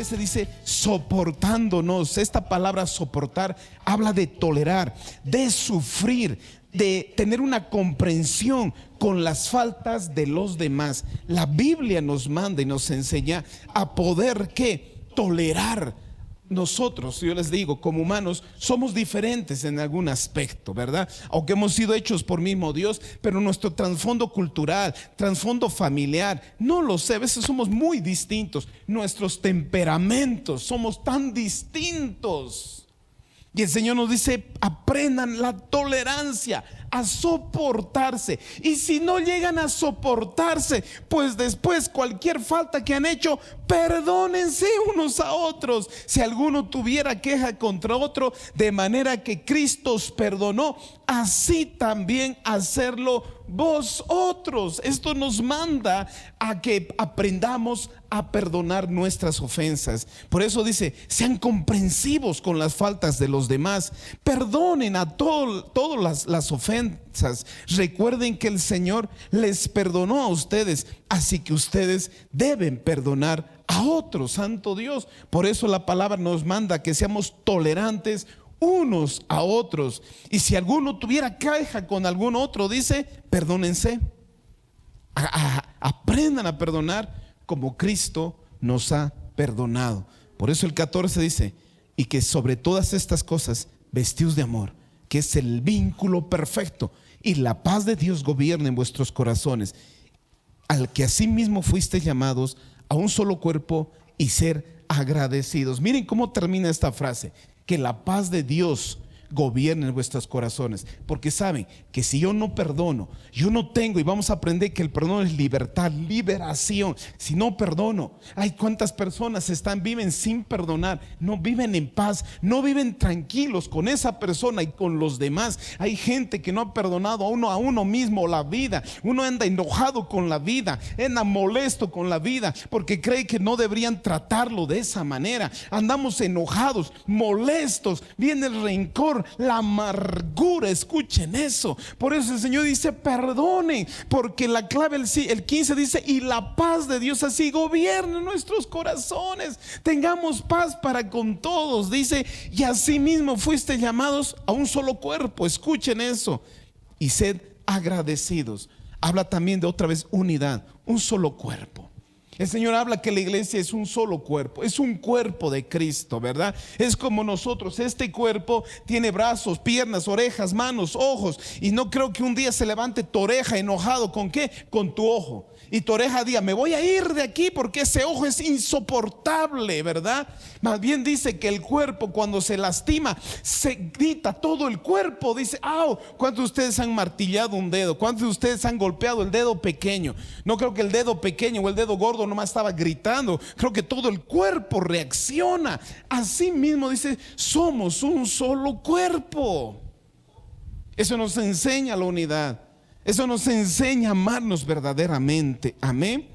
13 dice soportándonos. Esta palabra soportar habla de tolerar, de sufrir, de tener una comprensión con las faltas de los demás. La Biblia nos manda y nos enseña a poder tolerar. Nosotros, yo les digo, como humanos somos diferentes en algún aspecto, ¿verdad? Aunque hemos sido hechos por mismo Dios, pero nuestro trasfondo cultural, trasfondo familiar, no lo sé, a veces somos muy distintos. Nuestros temperamentos somos tan distintos. Y el Señor nos dice, aprendan la tolerancia, a soportarse. Y si no llegan a soportarse, pues después cualquier falta que han hecho, perdónense unos a otros. Si alguno tuviera queja contra otro, de manera que Cristo os perdonó, así también hacerlo vosotros. Esto nos manda a que aprendamos a perdonar nuestras ofensas. Por eso dice, sean comprensivos con las faltas de los demás, perdonen a todas las ofensas. Recuerden que el Señor les perdonó a ustedes, así que ustedes deben perdonar a otros. Santo Dios. Por eso la palabra nos manda que seamos tolerantes unos a otros. Y si alguno tuviera queja con algún otro, dice, perdónense. Aprendan a perdonar como Cristo nos ha perdonado. Por eso el 14 dice, y que sobre todas estas cosas vestíos de amor, que es el vínculo perfecto, y la paz de Dios gobierne en vuestros corazones, al que asimismo fuisteis llamados a un solo cuerpo, y ser agradecidos. Miren cómo termina esta frase: que la paz de Dios gobierne en vuestros corazones. Porque saben que si yo no perdono, yo no tengo, y vamos a aprender que el perdón es libertad, liberación. Si no perdono, hay cuántas personas viven sin perdonar, no viven en paz, no viven tranquilos con esa persona y con los demás. Hay gente que no ha perdonado a uno mismo la vida. Uno anda enojado con la vida, anda molesto con la vida, porque cree que no deberían tratarlo de esa manera. Andamos enojados, molestos, viene el rencor, la amargura. Escuchen eso. Por eso el Señor dice, perdonen, porque la clave, el 15 dice, y la paz de Dios así gobierne nuestros corazones. Tengamos paz para con todos. Dice, y así mismo fuiste llamados a un solo cuerpo. Escuchen eso. Y sed agradecidos. Habla también de otra vez unidad, un solo cuerpo. El Señor habla que la iglesia es un solo cuerpo, es un cuerpo de Cristo, ¿verdad? Es como nosotros, este cuerpo tiene brazos, piernas, orejas, manos, ojos. Y no creo que un día se levante tu oreja enojado, ¿con qué? Con tu ojo. Y tu oreja diga, me voy a ir de aquí porque ese ojo es insoportable, ¿verdad? Más bien dice que el cuerpo cuando se lastima, se grita todo el cuerpo, dice, ¡au! ¿Cuántos de ustedes han martillado un dedo? ¿Cuántos de ustedes han golpeado el dedo pequeño? No creo que el dedo pequeño o el dedo gordo nomás estaba gritando. Creo que todo el cuerpo reacciona. Así mismo dice, somos un solo cuerpo. Eso nos enseña la unidad. Eso nos enseña a amarnos verdaderamente. Amén.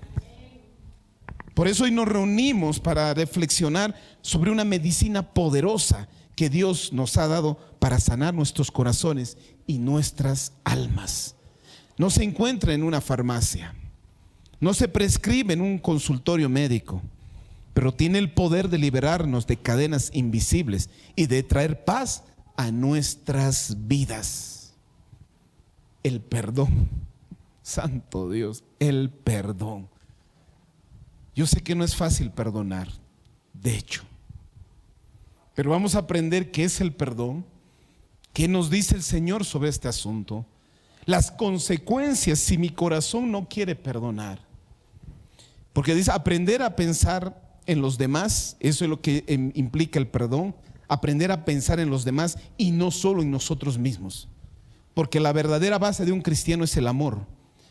Por eso hoy nos reunimos para reflexionar sobre una medicina poderosa que Dios nos ha dado para sanar nuestros corazones y nuestras almas. No se encuentra en una farmacia, no se prescribe en un consultorio médico, pero tiene el poder de liberarnos de cadenas invisibles y de traer paz a nuestras vidas. El perdón. Santo Dios, el perdón. Yo sé que no es fácil perdonar, de hecho, pero vamos a aprender qué es el perdón, qué nos dice el Señor sobre este asunto, las consecuencias si mi corazón no quiere perdonar. Porque dice aprender a pensar en los demás. Eso es lo que implica el perdón. Aprender a pensar en los demás y no solo en nosotros mismos. Porque la verdadera base de un cristiano es el amor.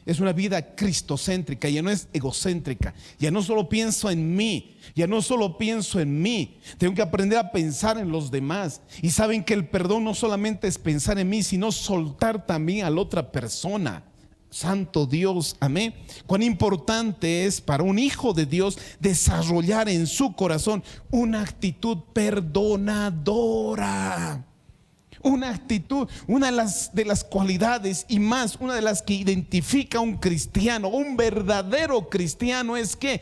Es una vida cristocéntrica, ya no es egocéntrica. Ya no solo pienso en mí, ya no solo pienso en mí. Tengo que aprender a pensar en los demás. Y saben que el perdón no solamente es pensar en mí, sino soltar también a la otra persona. Santo Dios, amén. Cuán importante es para un hijo de Dios desarrollar en su corazón una actitud perdonadora. Una actitud, una de las cualidades y más, una de las que identifica a un cristiano, un verdadero cristiano, es que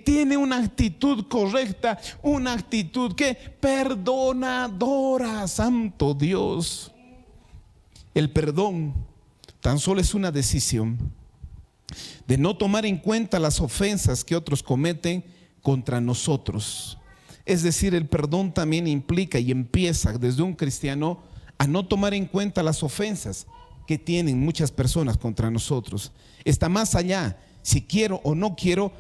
tiene una actitud correcta, una actitud que perdonadora. Santo Dios. El perdón tan solo es una decisión de no tomar en cuenta las ofensas que otros cometen contra nosotros. Es decir, el perdón también implica y empieza desde un cristiano a no tomar en cuenta las ofensas que tienen muchas personas contra nosotros. Está más allá, si quiero o no quiero.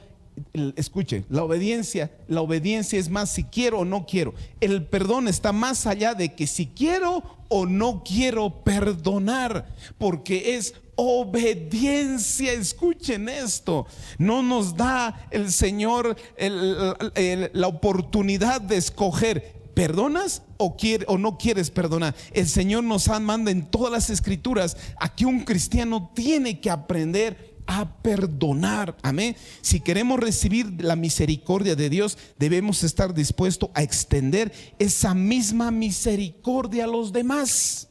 Escuche, la obediencia es más si quiero o no quiero. El perdón está más allá de que si quiero o no quiero perdonar, porque es obediencia. Escuchen esto. No nos da el Señor la oportunidad de escoger. ¿Perdonas o no quieres perdonar? El Señor nos manda en todas las escrituras a que un cristiano tiene que aprender a perdonar. Amén. Si queremos recibir la misericordia de Dios, debemos estar dispuestos a extender esa misma misericordia a los demás.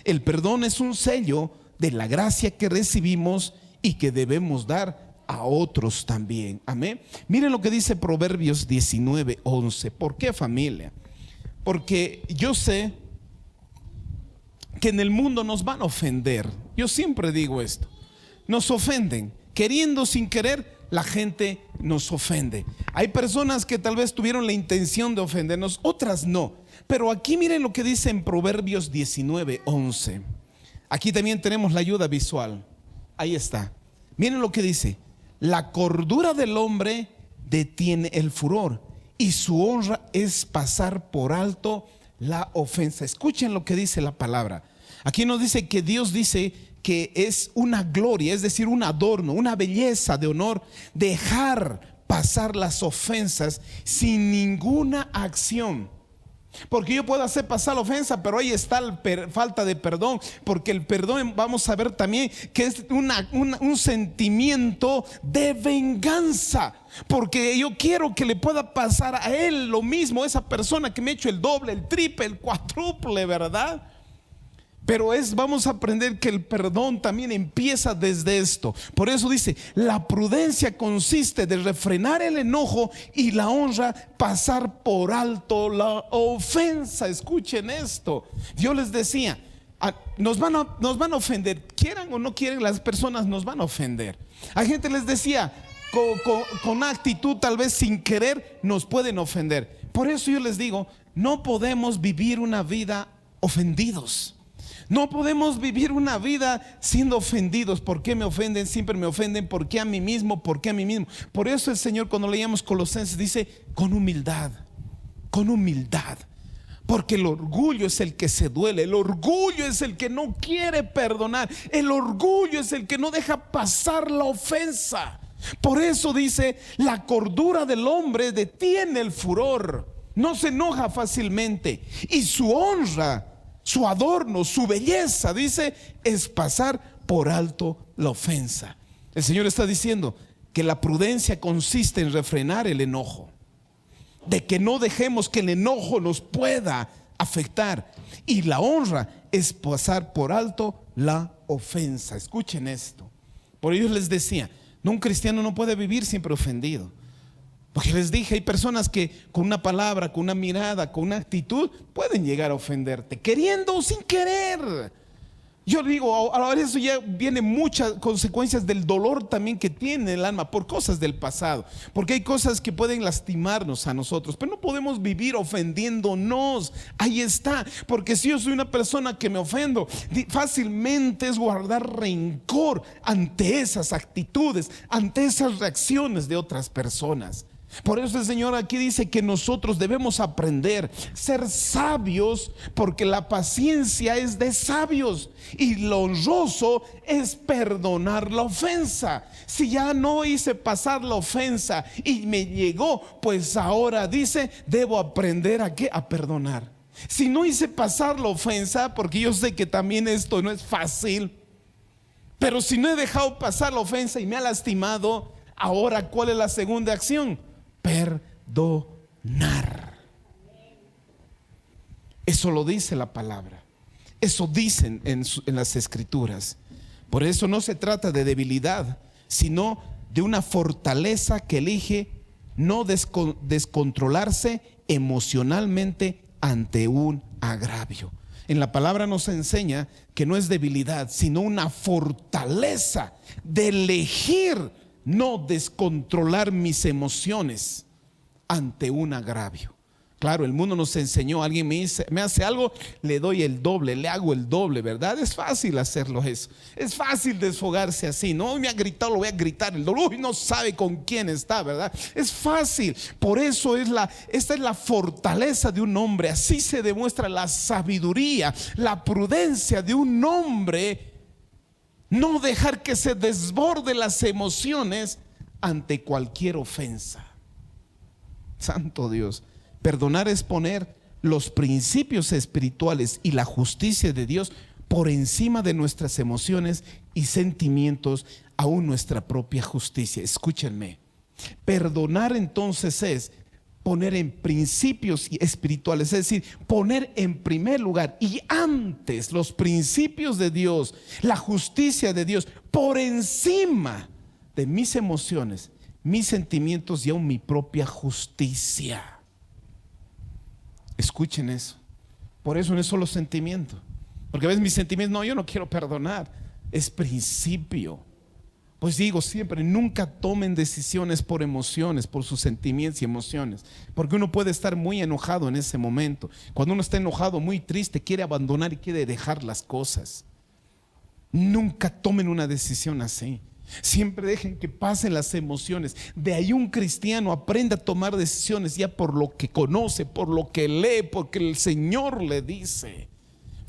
El perdón es un sello de la gracia que recibimos y que debemos dar a otros también. Amén. Miren lo que dice Proverbios 19:11. ¿Por qué, familia? Porque yo sé que en el mundo nos van a ofender. Yo siempre digo esto. Nos ofenden, queriendo, sin querer, la gente nos ofende. Hay personas que tal vez tuvieron la intención de ofendernos, otras no. Pero aquí miren lo que dice en Proverbios 19:11. Aquí también tenemos la ayuda visual. Ahí está. Miren lo que dice: la cordura del hombre detiene el furor, y su honra es pasar por alto la ofensa. Escuchen lo que dice la palabra. Aquí nos dice que Dios dice que es una gloria, es decir, un adorno, una belleza de honor, dejar pasar las ofensas sin ninguna acción. Porque yo puedo hacer pasar la ofensa, pero ahí está la falta de perdón. Porque el perdón, vamos a ver también que es un sentimiento de venganza. Porque yo quiero que le pueda pasar a él lo mismo, esa persona que me ha hecho el doble, el triple, el cuádruple, ¿verdad? Pero vamos a aprender que el perdón también empieza desde esto. Por eso dice: la prudencia consiste de refrenar el enojo, y la honra pasar por alto la ofensa. Escuchen esto. Yo les decía, nos van a ofender, quieran o no quieren, las personas nos van a ofender. A gente les decía, con actitud tal vez sin querer, nos pueden ofender. Por eso yo les digo, no podemos vivir una vida ofendidos. No podemos vivir una vida siendo ofendidos. ¿Por qué me ofenden? Siempre me ofenden. ¿Por qué a mí mismo? ¿Por qué a mí mismo? Por eso el Señor, cuando leíamos Colosenses, dice: con humildad, con humildad. Porque el orgullo es el que se duele. El orgullo es el que no quiere perdonar. El orgullo es el que no deja pasar la ofensa. Por eso dice: la cordura del hombre detiene el furor. No se enoja fácilmente. Y su honra, su adorno, su belleza, dice, es pasar por alto la ofensa. El Señor está diciendo que la prudencia consiste en refrenar el enojo, de que no dejemos que el enojo nos pueda afectar. Y la honra es pasar por alto la ofensa. Escuchen esto. Por ello les decía, un cristiano no puede vivir siempre ofendido. Porque les dije, hay personas que con una palabra, con una mirada, con una actitud pueden llegar a ofenderte, queriendo o sin querer. Yo digo, ahora eso ya viene muchas consecuencias del dolor también que tiene el alma por cosas del pasado. Porque hay cosas que pueden lastimarnos a nosotros, pero no podemos vivir ofendiéndonos. Ahí está. Porque si yo soy una persona que me ofendo, fácilmente es guardar rencor ante esas actitudes, ante esas reacciones de otras personas. Por eso el Señor aquí dice que nosotros debemos aprender a ser sabios, porque la paciencia es de sabios y lo honroso es perdonar la ofensa. Si ya no hice pasar la ofensa y me llegó, pues ahora dice, debo aprender a ¿qué? A perdonar. Si no hice pasar la ofensa, porque yo sé que también esto no es fácil, pero si no he dejado pasar la ofensa y me ha lastimado, ahora ¿cuál es la segunda acción? Perdonar. Eso lo dice la palabra. Eso dicen en las Escrituras. Por eso no se trata de debilidad, sino de una fortaleza que elige no descontrolarse emocionalmente ante un agravio. En la palabra nos enseña que no es debilidad, sino una fortaleza de elegir no descontrolar mis emociones ante un agravio. Claro, el mundo nos enseñó, alguien me hace algo, le doy el doble, le hago el doble, ¿verdad? Es fácil hacerlo eso. Es fácil desfogarse así, ¿no? Me ha gritado, lo voy a gritar el doble. Uy, no sabe con quién está, ¿verdad? Es fácil. Por eso esta es la fortaleza de un hombre. Así se demuestra la sabiduría, la prudencia de un hombre. No dejar que se desborde las emociones ante cualquier ofensa. Santo Dios. Perdonar es poner los principios espirituales y la justicia de Dios por encima de nuestras emociones y sentimientos, aún nuestra propia justicia. Escúchenme. Perdonar entonces es poner en principios espirituales, es decir, poner en primer lugar y antes los principios de Dios, la justicia de Dios, por encima de mis emociones, mis sentimientos y aún mi propia justicia. Escuchen eso. Por eso no es solo sentimiento, porque a veces mis sentimientos, no, yo no quiero perdonar, es principio. Pues digo siempre, nunca tomen decisiones por emociones, por sus sentimientos y emociones, porque uno puede estar muy enojado en ese momento. Cuando uno está enojado, muy triste, quiere abandonar y quiere dejar las cosas. Nunca tomen una decisión así. Siempre dejen que pasen las emociones. De ahí un cristiano aprende a tomar decisiones ya por lo que conoce, por lo que lee, porque el Señor le dice.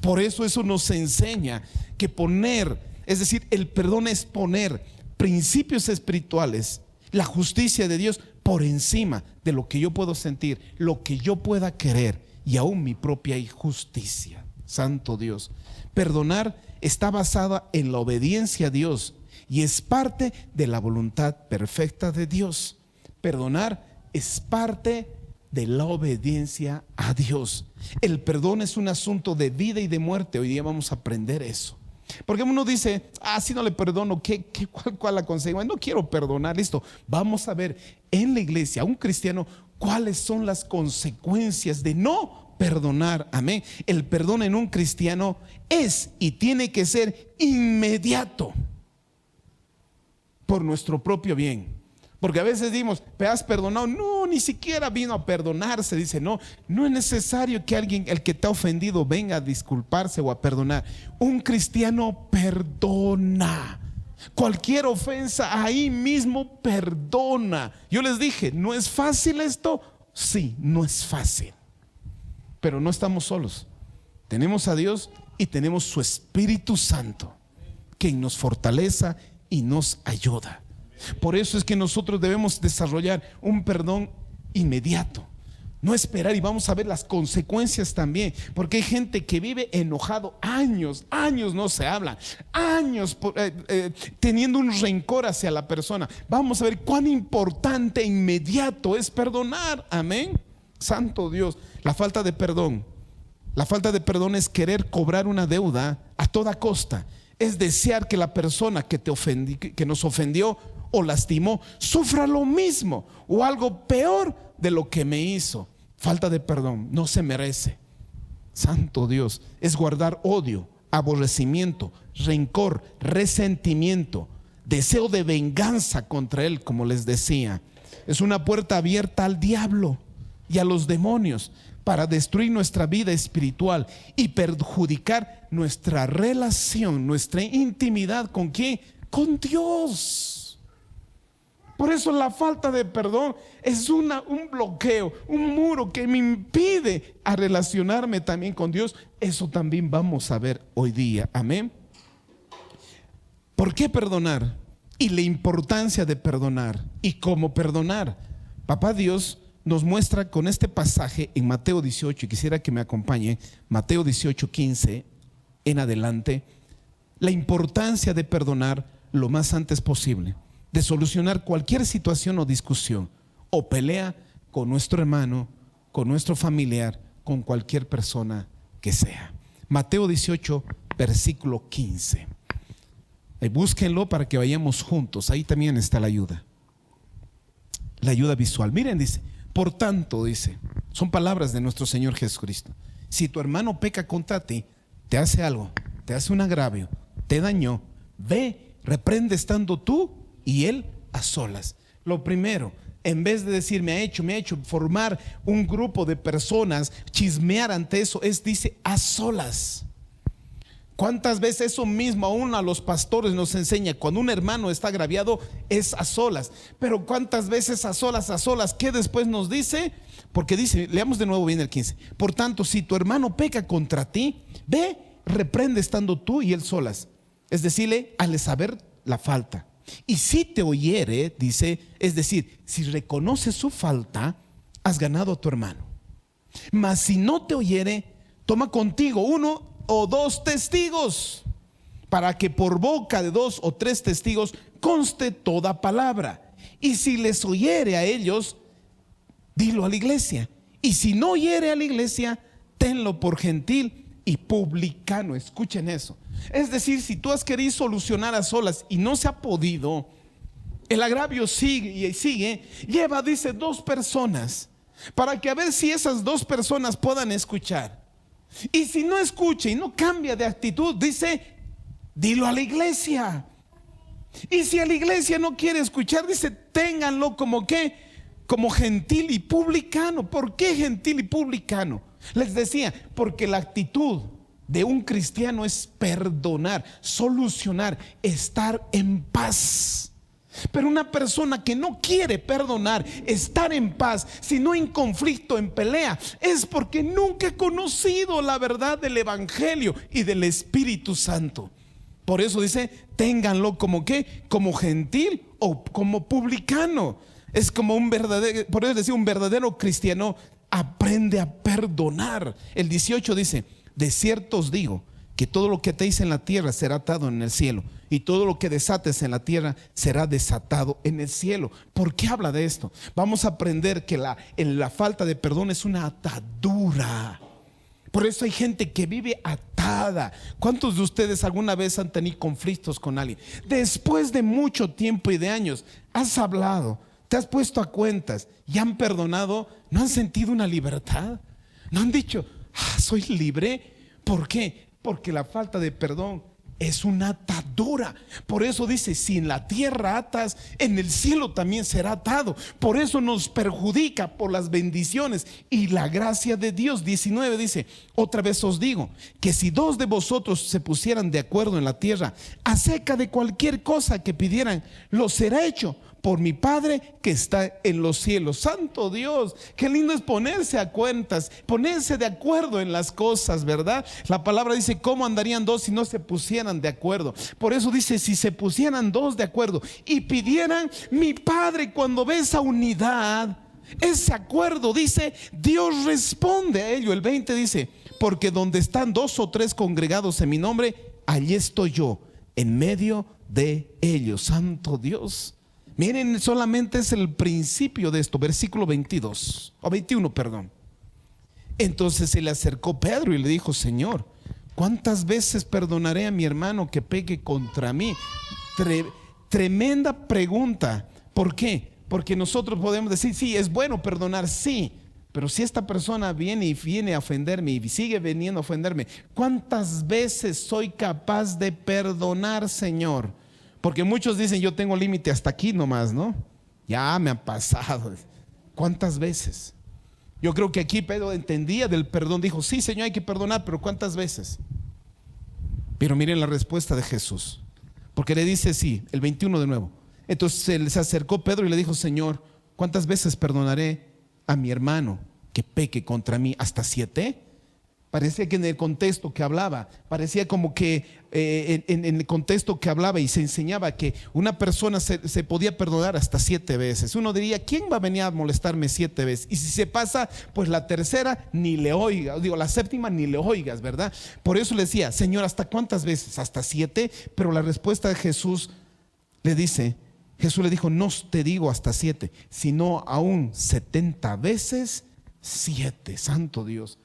Por eso nos enseña que poner, es decir, el perdón es poner principios espirituales, la justicia de Dios por encima de lo que yo puedo sentir, lo que yo pueda querer y aún mi propia injusticia. Santo Dios. Perdonar está basada en la obediencia a Dios y es parte de la voluntad perfecta de Dios. Perdonar es parte de la obediencia a Dios. El perdón es un asunto de vida y de muerte. Hoy día vamos a aprender eso. Porque uno dice, si no le perdono, ¿cuál la consecuencia? No quiero perdonar, listo. Vamos a ver en la iglesia, a un cristiano, cuáles son las consecuencias de no perdonar. Amén. El perdón en un cristiano es y tiene que ser inmediato, por nuestro propio bien. Porque a veces decimos, ¿me has perdonado? No, ni siquiera vino a perdonarse. Dice, no es necesario que alguien, el que te ha ofendido, venga a disculparse o a perdonar. Un cristiano perdona. Cualquier ofensa ahí mismo perdona. Yo les dije, ¿no es fácil esto? Sí, no es fácil. Pero no estamos solos. Tenemos a Dios y tenemos su Espíritu Santo, quien nos fortaleza y nos ayuda. Por eso es que nosotros debemos desarrollar un perdón inmediato, no esperar, y vamos a ver las consecuencias también, porque hay gente que vive enojado años no se habla, años teniendo un rencor hacia la persona. Vamos a ver cuán importante e inmediato es perdonar. Amén. Santo Dios. La falta de perdón es querer cobrar una deuda a toda costa. Es desear que la persona que nos ofendió o lastimó sufra lo mismo o algo peor de lo que me hizo. Falta de perdón no se merece. Santo Dios. Es guardar odio, aborrecimiento, rencor, resentimiento, deseo de venganza contra él, como les decía. Es una puerta abierta al diablo y a los demonios para destruir nuestra vida espiritual y perjudicar nuestra relación, nuestra intimidad. ¿Con quién? Con Dios. Por eso la falta de perdón es un bloqueo, un muro que me impide a relacionarme también con Dios. Eso también vamos a ver hoy día. Amén. ¿Por qué perdonar? Y la importancia de perdonar y cómo perdonar. Papá Dios nos muestra con este pasaje en Mateo 18, y quisiera que me acompañe, Mateo 18, 15 en adelante, la importancia de perdonar lo más antes posible, de solucionar cualquier situación o discusión o pelea con nuestro hermano, con nuestro familiar, con cualquier persona que sea. Mateo 18, versículo 15. Búsquenlo para que vayamos juntos. Ahí también está la ayuda visual. Miren, dice, por tanto, dice, son palabras de nuestro Señor Jesucristo. Si tu hermano peca contra ti, te hace algo, te hace un agravio, te dañó, ve, reprende estando tú y él a solas. Lo primero, en vez de decir me ha hecho, formar un grupo de personas, chismear ante eso, dice a solas. ¿Cuántas veces eso mismo aún a los pastores nos enseña? Cuando un hermano está agraviado es a solas. Pero ¿cuántas veces a solas? ¿Qué después nos dice? Porque dice, leamos de nuevo bien el 15. Por tanto, si tu hermano peca contra ti, ve, reprende estando tú y él solas. Es decirle, al saber la falta. Y si te oyere, dice, es decir, si reconoces su falta, has ganado a tu hermano. Mas si no te oyere, toma contigo uno o dos testigos, para que por boca de 2 o 3 testigos conste toda palabra. Y si les oyere a ellos, dilo a la iglesia. Y si no oyere a la iglesia, tenlo por gentil y publicano. Escuchen eso. Es decir, si tú has querido solucionar a solas y no se ha podido, el agravio sigue y sigue, lleva, dice, 2 personas, para que a ver si esas 2 personas puedan escuchar. Y si no escucha y no cambia de actitud, dice, dilo a la iglesia. Y si a la iglesia no quiere escuchar, dice, ténganlo como ¿qué? Como gentil y publicano. ¿Por qué gentil y publicano? Les decía, porque la actitud de un cristiano es perdonar, solucionar, estar en paz. Pero una persona que no quiere perdonar, estar en paz, sino en conflicto, en pelea, es porque nunca ha conocido la verdad del Evangelio y del Espíritu Santo. Por eso dice, ténganlo como ¿qué? Como gentil o como publicano. Es como un verdadero, por eso decía, un verdadero cristiano aprende a perdonar. El 18 dice, de cierto os digo que todo lo que atéis en la tierra será atado en el cielo, y todo lo que desates en la tierra será desatado en el cielo. ¿Por qué habla de esto? Vamos a aprender que la falta de perdón es una atadura. Por eso hay gente que vive atada. ¿Cuántos de ustedes alguna vez han tenido conflictos con alguien? Después de mucho tiempo y de años, has hablado, te has puesto a cuentas y han perdonado. ¿No han sentido una libertad? ¿No han dicho, soy libre? ¿Por qué? Porque la falta de perdón es una atadura. Por eso dice, si en la tierra atas, en el cielo también será atado. Por eso nos perjudica por las bendiciones y la gracia de Dios. 19 dice, otra vez os digo, que si 2 de vosotros se pusieran de acuerdo en la tierra acerca de cualquier cosa que pidieran, lo será hecho por mi Padre que está en los cielos. Santo Dios, qué lindo es ponerse a cuentas, ponerse de acuerdo en las cosas, ¿verdad? La palabra dice, ¿cómo andarían 2 si no se pusieran de acuerdo? Por eso dice, si se pusieran 2 de acuerdo y pidieran, mi Padre, cuando ve esa unidad, ese acuerdo, dice, Dios responde a ello. El 20 dice, porque donde están 2 o 3 congregados en mi nombre, allí estoy yo, en medio de ellos. Santo Dios. Miren, solamente es el principio de esto, versículo 22 o 21, perdón. Entonces se le acercó Pedro y le dijo, Señor, ¿cuántas veces perdonaré a mi hermano que peque contra mí? Tremenda pregunta. ¿Por qué? Porque nosotros podemos decir, sí, es bueno perdonar, sí. Pero si esta persona viene a ofenderme y sigue viniendo a ofenderme, ¿cuántas veces soy capaz de perdonar, Señor? Porque muchos dicen, yo tengo límite hasta aquí nomás, ¿no? Ya me han pasado. ¿Cuántas veces? Yo creo que aquí Pedro entendía del perdón. Dijo, sí, Señor, hay que perdonar, pero ¿cuántas veces? Pero miren la respuesta de Jesús. Porque le dice, sí, el 21 de nuevo. Entonces se acercó Pedro y le dijo, Señor, ¿cuántas veces perdonaré a mi hermano que peque contra mí? ¿Hasta 7? Parecía que en el contexto que hablaba, parecía como que en el contexto que hablaba y se enseñaba que una persona se podía perdonar hasta 7 veces. Uno diría, ¿quién va a venir a molestarme 7 veces? Y si se pasa, pues la tercera ni le oigas, digo, la séptima ni le oigas, ¿verdad? Por eso le decía, Señor, ¿hasta cuántas veces? ¿Hasta 7? Pero la respuesta de Jesús le dijo, no te digo hasta 7, sino aún 70 veces 7. Santo Dios.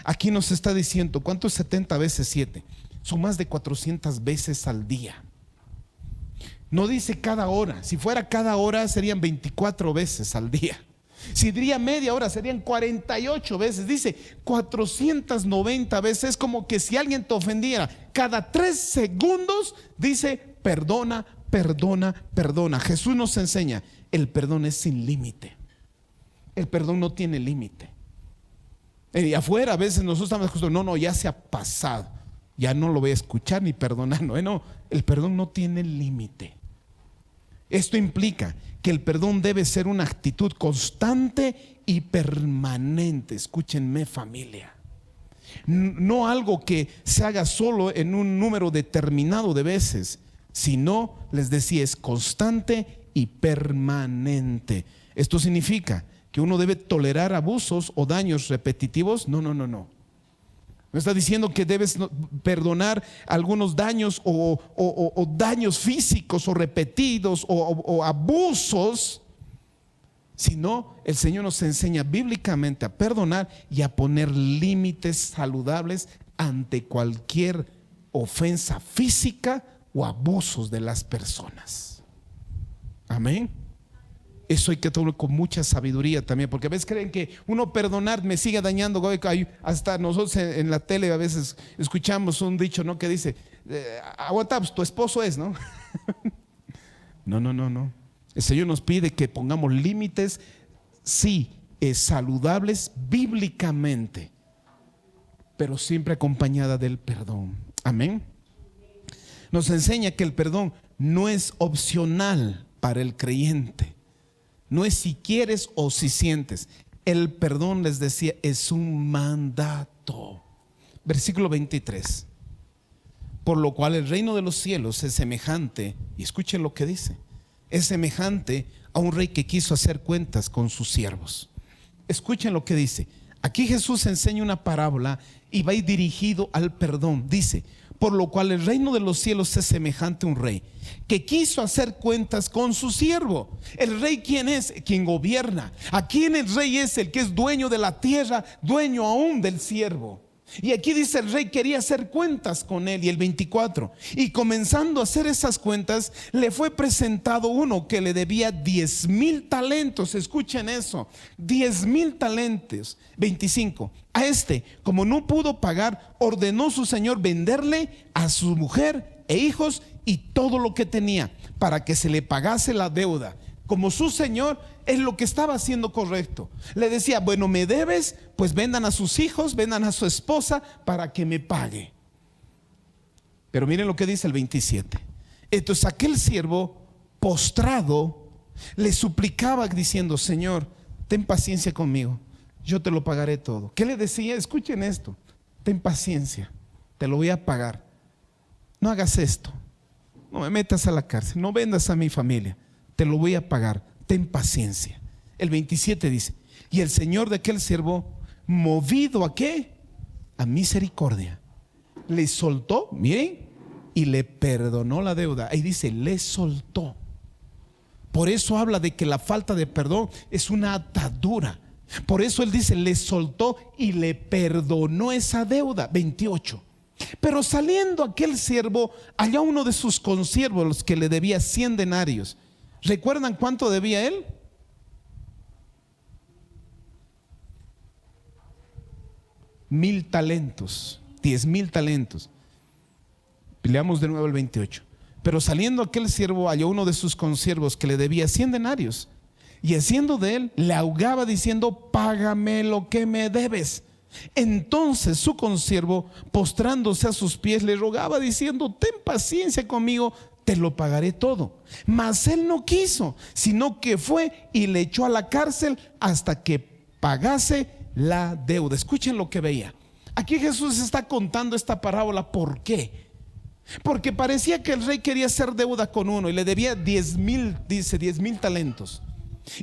Aquí nos está diciendo, ¿cuánto es 70 veces 7? Son más de 400 veces al día. No dice cada hora. Si fuera cada hora serían 24 veces al día. Si diría media hora serían 48 veces. Dice 490 veces. Es como que si alguien te ofendiera cada 3 segundos, dice perdona, perdona, perdona. Jesús nos enseña, el perdón es sin límite. El perdón no tiene límite. Y afuera a veces nosotros estamos acostumbrados, no, ya se ha pasado, ya no lo voy a escuchar ni perdonar. No, el perdón no tiene límite. Esto implica que el perdón debe ser una actitud constante y permanente. Escúchenme, familia. No algo que se haga solo en un número determinado de veces, sino, les decía, es constante y permanente. Esto significa que uno debe tolerar abusos o daños repetitivos. No. No está diciendo que debes perdonar algunos daños o daños físicos o repetidos o abusos, sino el Señor nos enseña bíblicamente a perdonar y a poner límites saludables ante cualquier ofensa física o abusos de las personas. Amén. Eso hay que tomarlo con mucha sabiduría también, porque a veces creen que uno perdonar me sigue dañando. Hasta nosotros en la tele a veces escuchamos un dicho, ¿no? Que dice, aguanta, pues tu esposo es, ¿no? No. El Señor nos pide que pongamos límites, sí, saludables bíblicamente, pero siempre acompañada del perdón. Amén. Nos enseña que el perdón no es opcional para el creyente. No es si quieres o si sientes. El perdón, les decía, es un mandato. Versículo 23. Por lo cual el reino de los cielos es semejante, y escuchen lo que dice, es semejante a un rey que quiso hacer cuentas con sus siervos. Escuchen lo que dice. Aquí Jesús enseña una parábola y va a ir dirigido al perdón. Dice, por lo cual el reino de los cielos es semejante a un rey que quiso hacer cuentas con su siervo. El rey, ¿quién es? Quien gobierna. Aquí en el rey es el que es dueño de la tierra, dueño aún del siervo. Y aquí dice, el rey quería hacer cuentas con él. Y el 24, y comenzando a hacer esas cuentas, le fue presentado uno que le debía 10,000 talentos. Escuchen eso, 10,000 talentos. 25, a este, como no pudo pagar, ordenó su señor venderle a su mujer e hijos y todo lo que tenía, para que se le pagase la deuda. Como su señor, es lo que estaba haciendo correcto. Le decía, bueno, me debes, pues vendan a sus hijos, vendan a su esposa para que me pague. Pero miren lo que dice el 27. Entonces aquel siervo postrado le suplicaba diciendo, Señor, ten paciencia conmigo, yo te lo pagaré todo. ¿Qué le decía? Escuchen esto, ten paciencia, te lo voy a pagar. No hagas esto, no me metas a la cárcel, no vendas a mi familia, te lo voy a pagar, ten paciencia. El 27 dice, y el señor de aquel siervo, movido ¿a qué? A misericordia, le soltó, miren, y le perdonó la deuda. Ahí dice, le soltó. Por eso habla de que la falta de perdón es una atadura. Por eso él dice, le soltó y le perdonó esa deuda. 28. Pero saliendo aquel siervo, halló uno de sus consiervos, los que le debía 100 denarios. ¿Recuerdan cuánto debía él? 1,000 talentos, 10,000 talentos. Leamos de nuevo el 28. Pero saliendo aquel siervo, halló uno de sus consiervos que le debía 100 denarios. Y haciendo de él, le ahogaba diciendo, págame lo que me debes. Entonces su consiervo, postrándose a sus pies, le rogaba diciendo, ten paciencia conmigo, te lo pagaré todo. Mas él no quiso, sino que fue y le echó a la cárcel hasta que pagase la deuda. Escuchen lo que veía. Aquí Jesús está contando esta parábola. ¿Por qué? Porque parecía que el rey quería hacer deuda con uno y le debía 10,000, dice 10,000 talentos.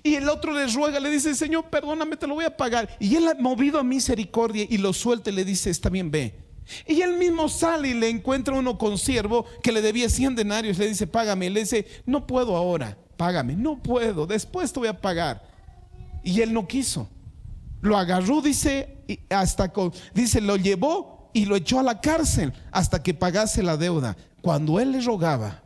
Y el otro le ruega, le dice, Señor, perdóname, te lo voy a pagar. Y él, movido a misericordia, y lo suelta y le dice, está bien, ve. Y él mismo sale y le encuentra uno consiervo que le debía 100 denarios. Le dice, págame. Y le dice, no puedo ahora, págame. No puedo, después te voy a pagar. Y él no quiso. Lo agarró, dice, y dice, lo llevó y lo echó a la cárcel hasta que pagase la deuda. Cuando él le rogaba,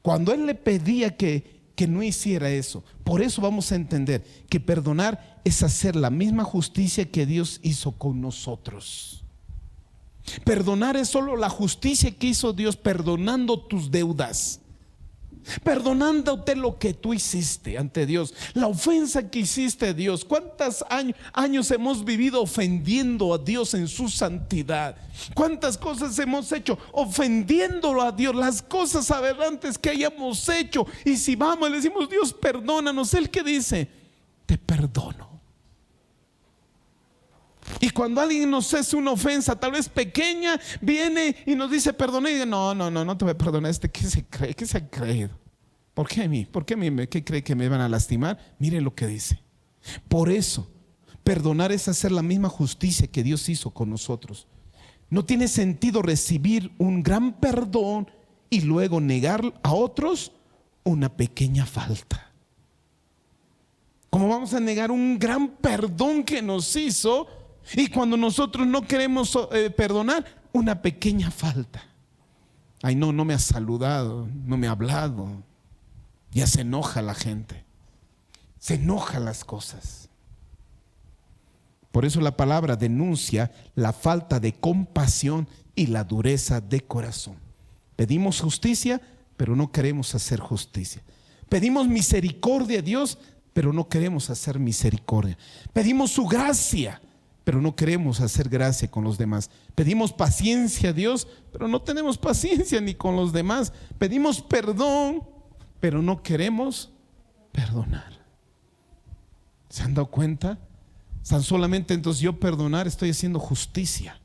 cuando él le pedía que no hiciera eso. Por eso vamos a entender que perdonar es hacer la misma justicia que Dios hizo con nosotros. Perdonar es solo la justicia que hizo Dios, perdonando tus deudas, perdonándote lo que tú hiciste ante Dios, la ofensa que hiciste a Dios. ¿Cuántos años hemos vivido ofendiendo a Dios en su santidad? ¿Cuántas cosas hemos hecho ofendiéndolo a Dios? Las cosas aberrantes que hayamos hecho. Y si vamos y le decimos, Dios, perdónanos, Él que dice, te perdono. Y cuando alguien nos hace una ofensa, tal vez pequeña, viene y nos dice perdona, y dice, no te voy a perdonar. ¿Qué se cree? ¿Qué se ha creído? ¿Por qué a mí? ¿Qué cree que me van a lastimar? Mire lo que dice. Por eso, perdonar es hacer la misma justicia que Dios hizo con nosotros. No tiene sentido recibir un gran perdón y luego negar a otros una pequeña falta. ¿Cómo vamos a negar un gran perdón que nos hizo y cuando nosotros no queremos perdonar una pequeña falta? Ay, no me ha saludado, no me ha hablado. Ya se enoja la gente, se enojan las cosas. Por eso la palabra denuncia la falta de compasión y la dureza de corazón. Pedimos justicia, pero no queremos hacer justicia. Pedimos misericordia a Dios, pero no queremos hacer misericordia. Pedimos su gracia, pero no queremos hacer gracia con los demás. Pedimos paciencia a Dios, pero no tenemos paciencia ni con los demás. Pedimos perdón, pero no queremos perdonar. ¿Se han dado cuenta? Tan solamente entonces yo perdonar estoy haciendo justicia.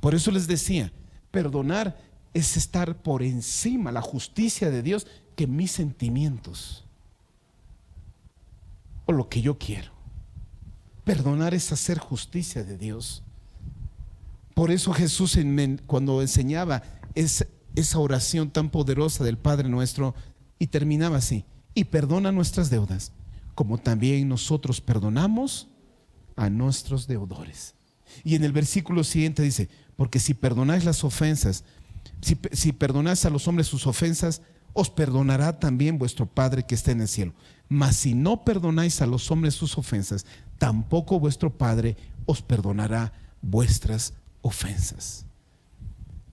Por eso les decía, perdonar es estar por encima, la justicia de Dios, que mis sentimientos o lo que yo quiero. Perdonar es hacer justicia de Dios. Por eso Jesús cuando enseñaba esa oración tan poderosa del Padre Nuestro, y terminaba así: y perdona nuestras deudas, como también nosotros perdonamos a nuestros deudores. Y en el versículo siguiente dice: porque si perdonáis las ofensas, si perdonáis a los hombres sus ofensas, os perdonará también vuestro Padre que está en el cielo. Mas si no perdonáis a los hombres sus ofensas, tampoco vuestro Padre os perdonará vuestras ofensas.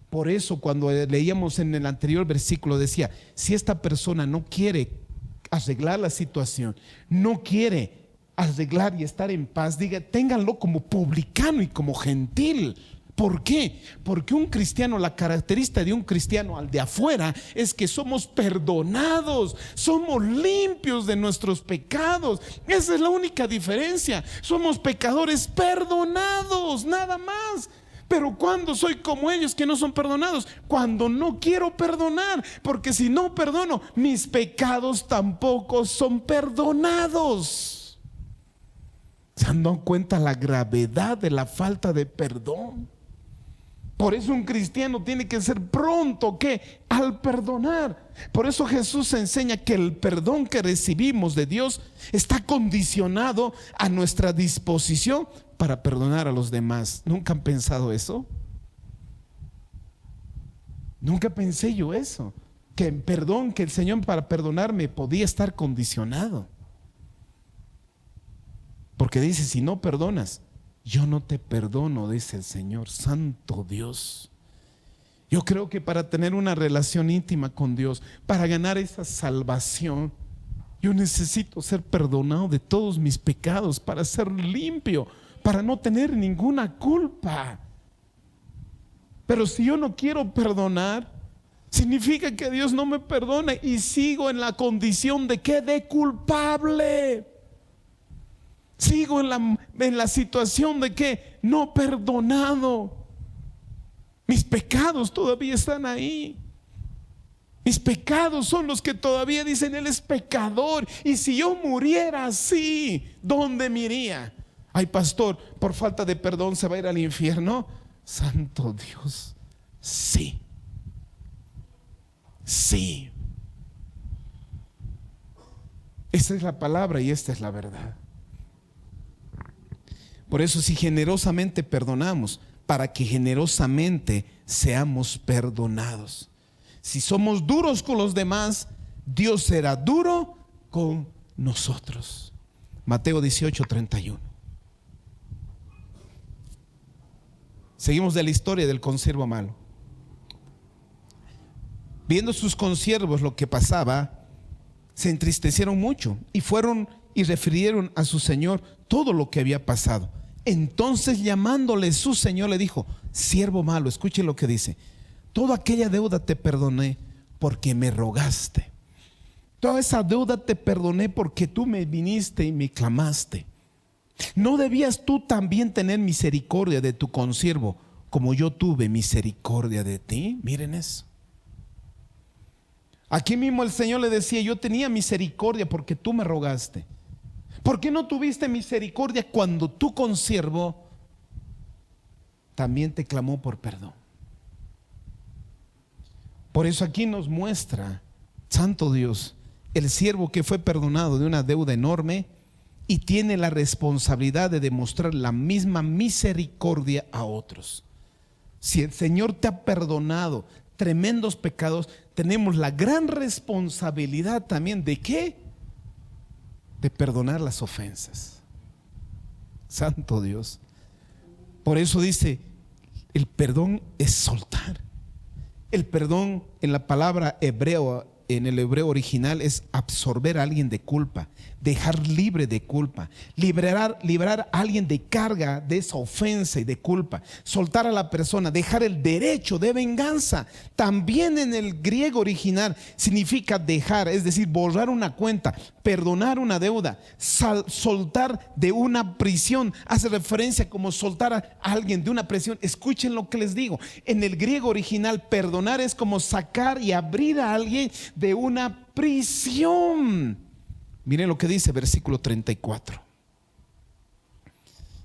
Por eso cuando leíamos en el anterior versículo decía: si esta persona no quiere arreglar la situación, no quiere arreglar y estar en paz, diga, ténganlo como publicano y como gentil. ¿Por qué? Porque un cristiano, la característica de un cristiano al de afuera es que somos perdonados, somos limpios de nuestros pecados. Esa es la única diferencia. Somos pecadores perdonados, nada más. Pero cuando soy como ellos que no son perdonados, cuando no quiero perdonar, porque si no perdono, mis pecados tampoco son perdonados. ¿Se han dado cuenta la gravedad de la falta de perdón? Por eso un cristiano tiene que ser pronto ¿qué? Al perdonar. Por eso Jesús enseña que el perdón que recibimos de Dios está condicionado a nuestra disposición para perdonar a los demás. ¿Nunca han pensado eso? Nunca pensé yo eso, que el perdón que el Señor para perdonarme podía estar condicionado. Porque dice: si no perdonas, yo no te perdono, dice el Señor. Santo Dios. Yo creo que para tener una relación íntima con Dios, para ganar esa salvación, yo necesito ser perdonado de todos mis pecados para ser limpio, para no tener ninguna culpa. Pero si yo no quiero perdonar, significa que Dios no me perdona y sigo en la condición de ¿qué? De culpable. Sigo en la situación de que no perdonado. Mis pecados todavía están ahí. Mis pecados son los que todavía dicen: Él es pecador. Y si yo muriera así, ¿dónde me iría? Ay, pastor, por falta de perdón se va a ir al infierno. Santo Dios, sí. Sí. Esa es la palabra y esta es la verdad. Por eso si generosamente perdonamos, para que generosamente seamos perdonados. Si somos duros con los demás, Dios será duro con nosotros. Mateo 18:31. Seguimos de la historia del consiervo malo. Viendo sus consiervos lo que pasaba, se entristecieron mucho y fueron y refirieron a su señor todo lo que había pasado. Entonces, llamándole su señor, le dijo: siervo malo, escuche lo que dice: toda aquella deuda te perdoné porque me rogaste. Toda esa deuda te perdoné porque tú me viniste y me clamaste. ¿No debías tú también tener misericordia de tu consiervo como yo tuve misericordia de ti? Miren eso. Aquí mismo el Señor le decía: yo tenía misericordia porque tú me rogaste. ¿Por qué no tuviste misericordia cuando tu consiervo también te clamó por perdón? Por eso aquí nos muestra, santo Dios, el siervo que fue perdonado de una deuda enorme y tiene la responsabilidad de demostrar la misma misericordia a otros. Si el Señor te ha perdonado tremendos pecados, tenemos la gran responsabilidad también de ¿qué? De perdonar las ofensas. Santo Dios. Por eso dice, el perdón es soltar. El perdón en la palabra hebreo, en el hebreo original, es absorber a alguien de culpa, dejar libre de culpa, liberar a alguien de carga de esa ofensa y de culpa, soltar a la persona, dejar el derecho de venganza. También en el griego original significa dejar, es decir, borrar una cuenta, perdonar una deuda, soltar de una prisión. Hace referencia como soltar a alguien de una prisión. Escuchen lo que les digo. En el griego original, perdonar es como sacar y abrir a alguien de una prisión. Miren lo que dice versículo 34.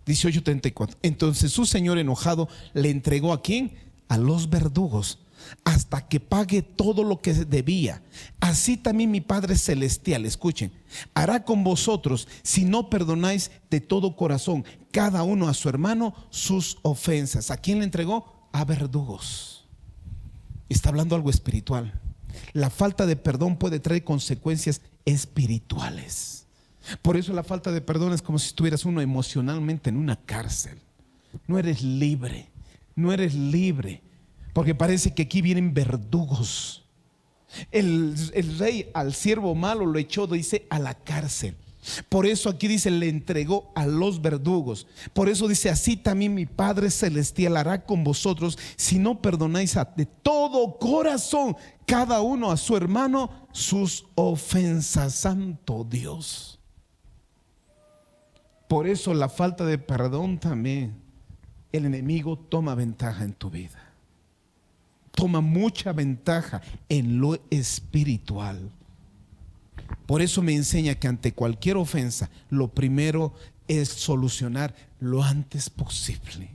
18:34. Entonces su señor enojado le entregó ¿a quién? A los verdugos, hasta que pague todo lo que debía. Así también mi Padre Celestial, escuchen, hará con vosotros si no perdonáis de todo corazón cada uno a su hermano sus ofensas. ¿A quién le entregó? A verdugos. Está hablando algo espiritual. La falta de perdón puede traer consecuencias espirituales. Por eso la falta de perdón es como si estuvieras uno emocionalmente en una cárcel. No eres libre, no eres libre, porque parece que aquí vienen verdugos. El rey al siervo malo lo echó, dice, a la cárcel. Por eso aquí dice, le entregó a los verdugos. Por eso dice, así también mi Padre Celestial hará con vosotros si no perdonáis de todo corazón cada uno a su hermano sus ofensas. Santo Dios. Por eso la falta de perdón también, el enemigo toma ventaja en tu vida. Toma mucha ventaja en lo espiritual. Por eso me enseña que ante cualquier ofensa, lo primero es solucionar lo antes posible.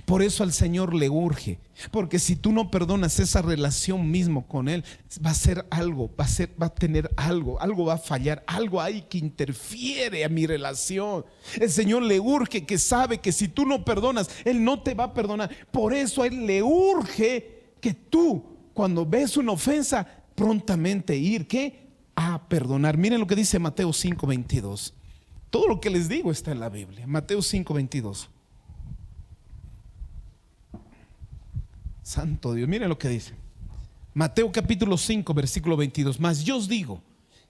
Por eso al Señor le urge, porque si tú no perdonas esa relación mismo con Él, va a ser algo, va a tener algo va a fallar, algo ahí que interfiere a mi relación. El Señor le urge, que sabe que si tú no perdonas, Él no te va a perdonar. Por eso a Él le urge que tú, cuando ves una ofensa, prontamente ir, ¿qué? A perdonar. Miren lo que dice Mateo 5:22. Todo lo que les digo está en la Biblia. Mateo 5:22. Santo Dios, miren lo que dice Mateo capítulo 5 versículo 22. Mas yo os digo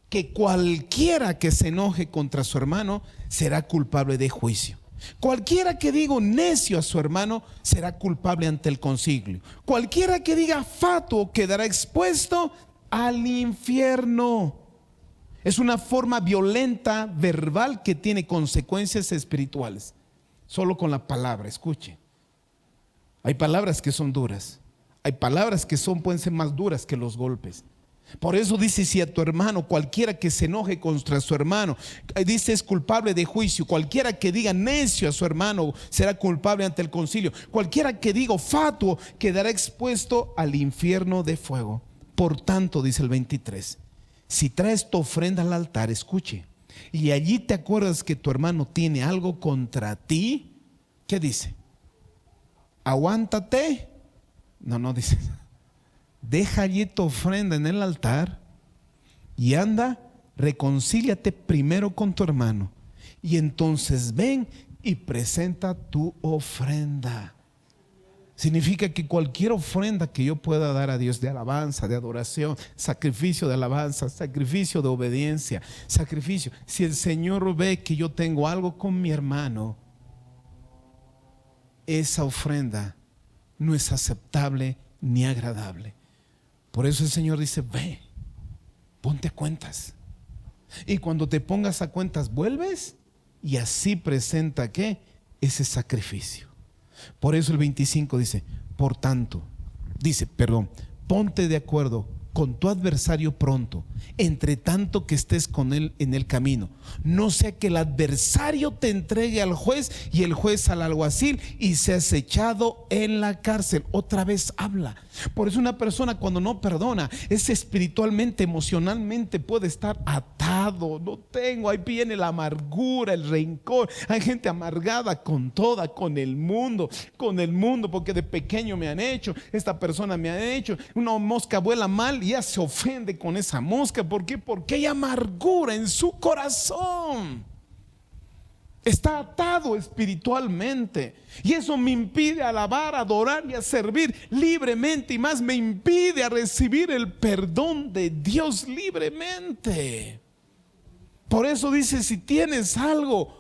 que cualquiera que se enoje contra su hermano será culpable de juicio. Cualquiera que diga necio a su hermano será culpable ante el concilio. Cualquiera que diga fatuo quedará expuesto al infierno. Es una forma violenta, verbal, que tiene consecuencias espirituales. Solo con la palabra, escuche. Hay palabras que son duras. Hay palabras que pueden ser más duras que los golpes. Por eso dice, si a tu hermano, cualquiera que se enoje contra su hermano, dice, es culpable de juicio. Cualquiera que diga necio a su hermano será culpable ante el concilio. Cualquiera que diga fatuo quedará expuesto al infierno de fuego. Por tanto, dice el 23, si traes tu ofrenda al altar, escuche, y allí te acuerdas que tu hermano tiene algo contra ti, ¿qué dice? Aguántate. No dice. Deja allí tu ofrenda en el altar y anda, reconcíliate primero con tu hermano. Y entonces ven y presenta tu ofrenda. Significa que cualquier ofrenda que yo pueda dar a Dios de alabanza, de adoración, sacrificio de alabanza, sacrificio de obediencia, sacrificio. Si el Señor ve que yo tengo algo con mi hermano, esa ofrenda no es aceptable ni agradable. Por eso el Señor dice: ve, ponte a cuentas. Y cuando te pongas a cuentas, vuelves y así presenta ¿qué? Ese sacrificio. Por eso el 25 dice: por tanto, ponte de acuerdo con tu adversario pronto, entre tanto que estés con él en el camino, no sea que el adversario te entregue al juez y el juez al alguacil y seas echado en la cárcel. Otra vez habla. Por eso una persona cuando no perdona, es espiritualmente, emocionalmente puede estar atado. Ahí viene la amargura, el rencor. Hay gente amargada con el mundo, porque de pequeño me han hecho, esta persona me ha hecho, una mosca vuela mal y ya se ofende con esa mosca. ¿Por qué? Porque hay amargura en su corazón. Está atado espiritualmente y eso me impide alabar, adorar y a servir libremente, y más me impide a recibir el perdón de Dios libremente. Por eso dice: si tienes algo,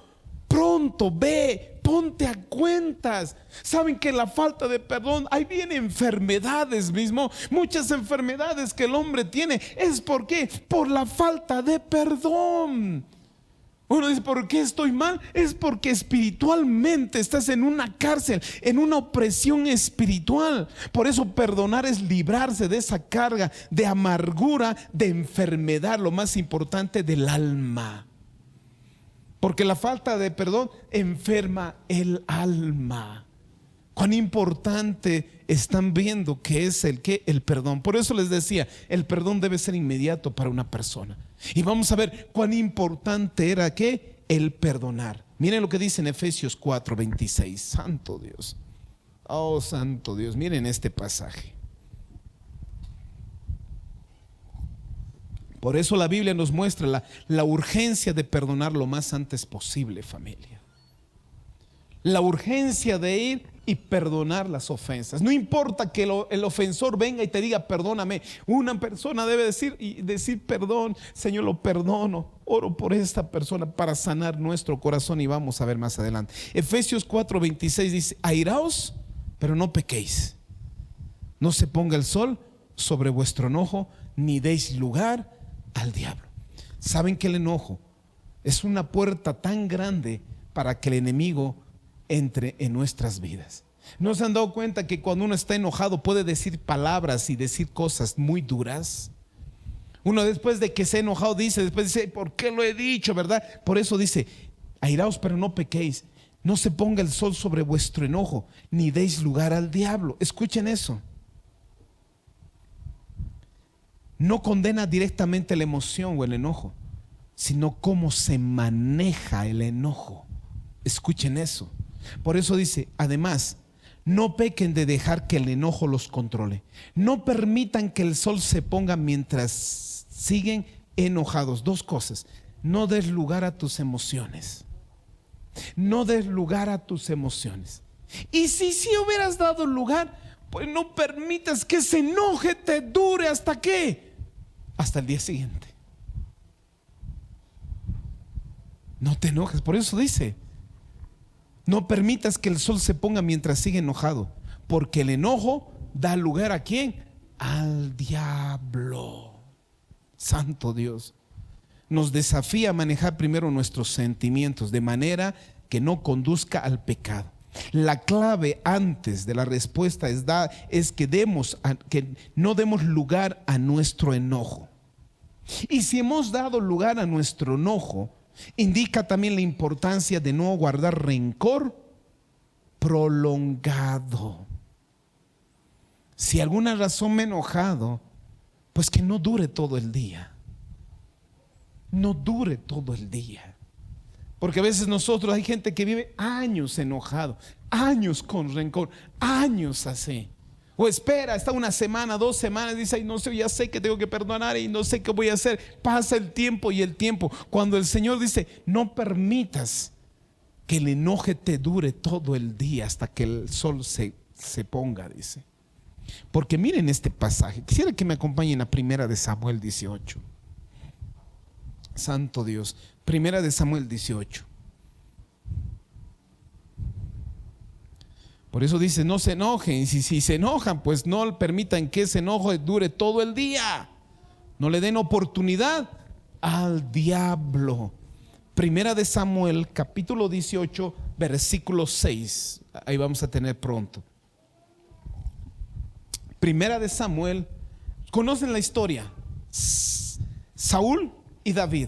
pronto ve, ponte a cuentas. Saben que la falta de perdón, ahí vienen enfermedades mismo. Muchas enfermedades que el hombre tiene es ¿por qué? Por la falta de perdón. Uno dice: ¿por qué estoy mal? Es porque espiritualmente estás en una cárcel, en una opresión espiritual. Por eso perdonar es librarse de esa carga de amargura, de enfermedad, lo más importante, del alma. Porque la falta de perdón enferma el alma. Cuán importante están viendo que es el perdón. Por eso les decía, el perdón debe ser inmediato para una persona. Y vamos a ver cuán importante era el perdonar. Miren lo que dice en Efesios 4:26. Santo Dios. Oh, santo Dios. Miren este pasaje. Por eso la Biblia nos muestra la urgencia de perdonar lo más antes posible, familia. La urgencia de ir y perdonar las ofensas. No importa que el ofensor venga y te diga: perdóname. Una persona debe decir perdón. Señor, lo perdono. Oro por esta persona para sanar nuestro corazón. Y vamos a ver más adelante. Efesios 4:26 dice: airaos, pero no pequéis. No se ponga el sol sobre vuestro enojo, ni deis lugar al diablo. Saben que el enojo es una puerta tan grande para que el enemigo entre en nuestras vidas. ¿No se han dado cuenta que cuando uno está enojado puede decir palabras y decir cosas muy duras? Uno después de que se ha enojado dice ¿por qué lo he dicho? ¿Verdad? Por eso dice: airaos pero no pequéis. No se ponga el sol sobre vuestro enojo, ni deis lugar al diablo. Escuchen eso. No condena directamente la emoción o el enojo, sino cómo se maneja el enojo. Escuchen eso. Por eso dice: además, no pequen de dejar que el enojo los controle. No permitan que el sol se ponga mientras siguen enojados. Dos cosas: no des lugar a tus emociones. No des lugar a tus emociones. Y si hubieras dado lugar, pues no permitas que ese enoje te dure hasta ¿qué? Hasta el día siguiente. No te enojes. Por eso dice: no permitas que el sol se ponga mientras sigue enojado, porque el enojo da lugar ¿a quién? Al diablo. Santo Dios. Nos desafía a manejar primero nuestros sentimientos de manera que no conduzca al pecado. La clave antes de la respuesta es que no demos lugar a nuestro enojo. Y si hemos dado lugar a nuestro enojo, indica también la importancia de no guardar rencor prolongado. Si alguna razón me he enojado, pues que no dure todo el día. no dure todo el día. Porque a veces nosotros, hay gente que vive años enojado, años con rencor, años así. O espera, está una semana, 2 semanas, dice, ay, no sé, ya sé que tengo que perdonar y no sé qué voy a hacer. Pasa el tiempo y el tiempo. Cuando el Señor dice, no permitas que el enoje te dure todo el día hasta que el sol se ponga, dice. Porque miren este pasaje. Quisiera que me acompañen a 1 Samuel 18. Santo Dios. 1 Samuel 18. Por eso dice, no se enojen. Y si se enojan, pues no permitan que ese enojo dure todo el día. No le den oportunidad al diablo. 1 Samuel capítulo 18 versículo 6. Ahí vamos a tener pronto. 1 Samuel. ¿Conocen la historia? Saúl y David.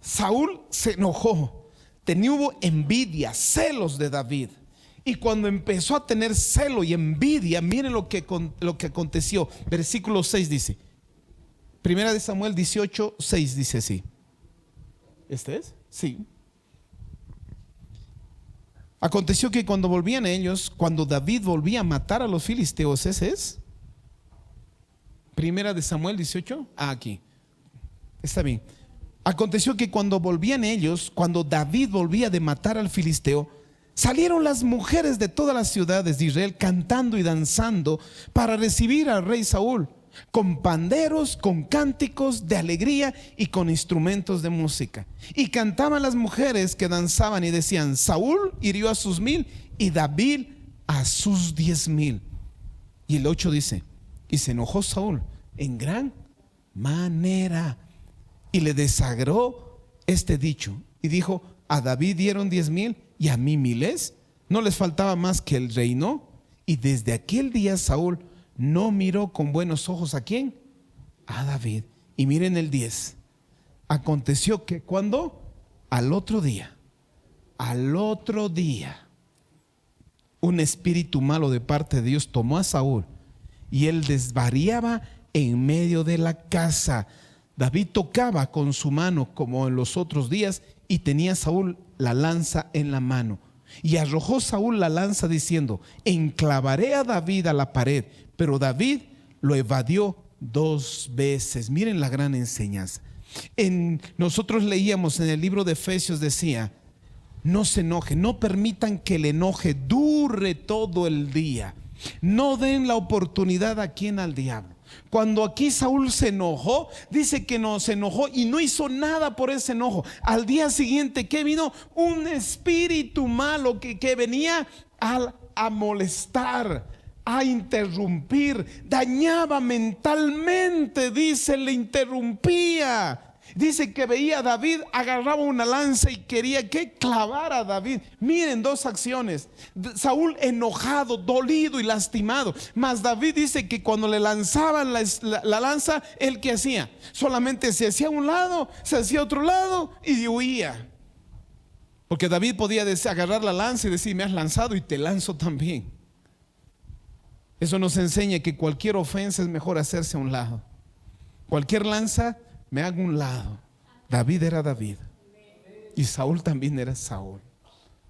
Saúl se enojó, hubo envidia, celos de David. Y cuando empezó a tener celo y envidia, miren lo que aconteció. Versículo 6 dice, 1 Samuel 18, 6 dice así. ¿Este es? Sí. Aconteció que cuando volvían ellos, cuando David volvía a matar a los filisteos, ¿ese es? 1 Samuel 18, aquí. Está bien. Aconteció que cuando volvían ellos, cuando David volvía de matar al filisteo, salieron las mujeres de todas las ciudades de Israel cantando y danzando para recibir al rey Saúl, con panderos, con cánticos de alegría y con instrumentos de música. Y cantaban las mujeres que danzaban y decían, Saúl hirió a sus 1000 y David a sus 10,000. Y el 8 dice, y se enojó Saúl en gran manera y le desagradó este dicho y dijo, a David dieron 10,000 y a mí 1000. No les faltaba más que el reino. Y desde aquel día Saúl no miró con buenos ojos ¿a quién? A David. Y miren el 10. Aconteció que cuando al otro día, un espíritu malo de parte de Dios tomó a Saúl y él desvariaba en medio de la casa. David tocaba con su mano como en los otros días y tenía Saúl la lanza en la mano. Y arrojó Saúl la lanza diciendo, enclavaré a David a la pared. Pero David lo evadió 2 veces. Miren la gran enseñanza. Nosotros leíamos en el libro de Efesios, decía, no se enoje, no permitan que el enoje dure todo el día. No den la oportunidad a quien, al diablo. Cuando aquí Saúl se enojó, dice que no se enojó y no hizo nada por ese enojo. Al día siguiente, ¿qué vino? Un espíritu malo que venía a molestar, a interrumpir, dañaba mentalmente, dice, le interrumpía. Dice que veía a David, agarraba una lanza y quería que clavara a David. Miren 2 acciones. Saúl enojado, dolido y lastimado. Mas David dice que cuando le lanzaban la lanza, ¿él qué hacía? Solamente se hacía a un lado, se hacía a otro lado y huía. Porque David podía agarrar la lanza y decir, me has lanzado y te lanzo también. Eso nos enseña que cualquier ofensa es mejor hacerse a un lado. Cualquier lanza, me hago un lado. David era David y Saúl también era Saúl.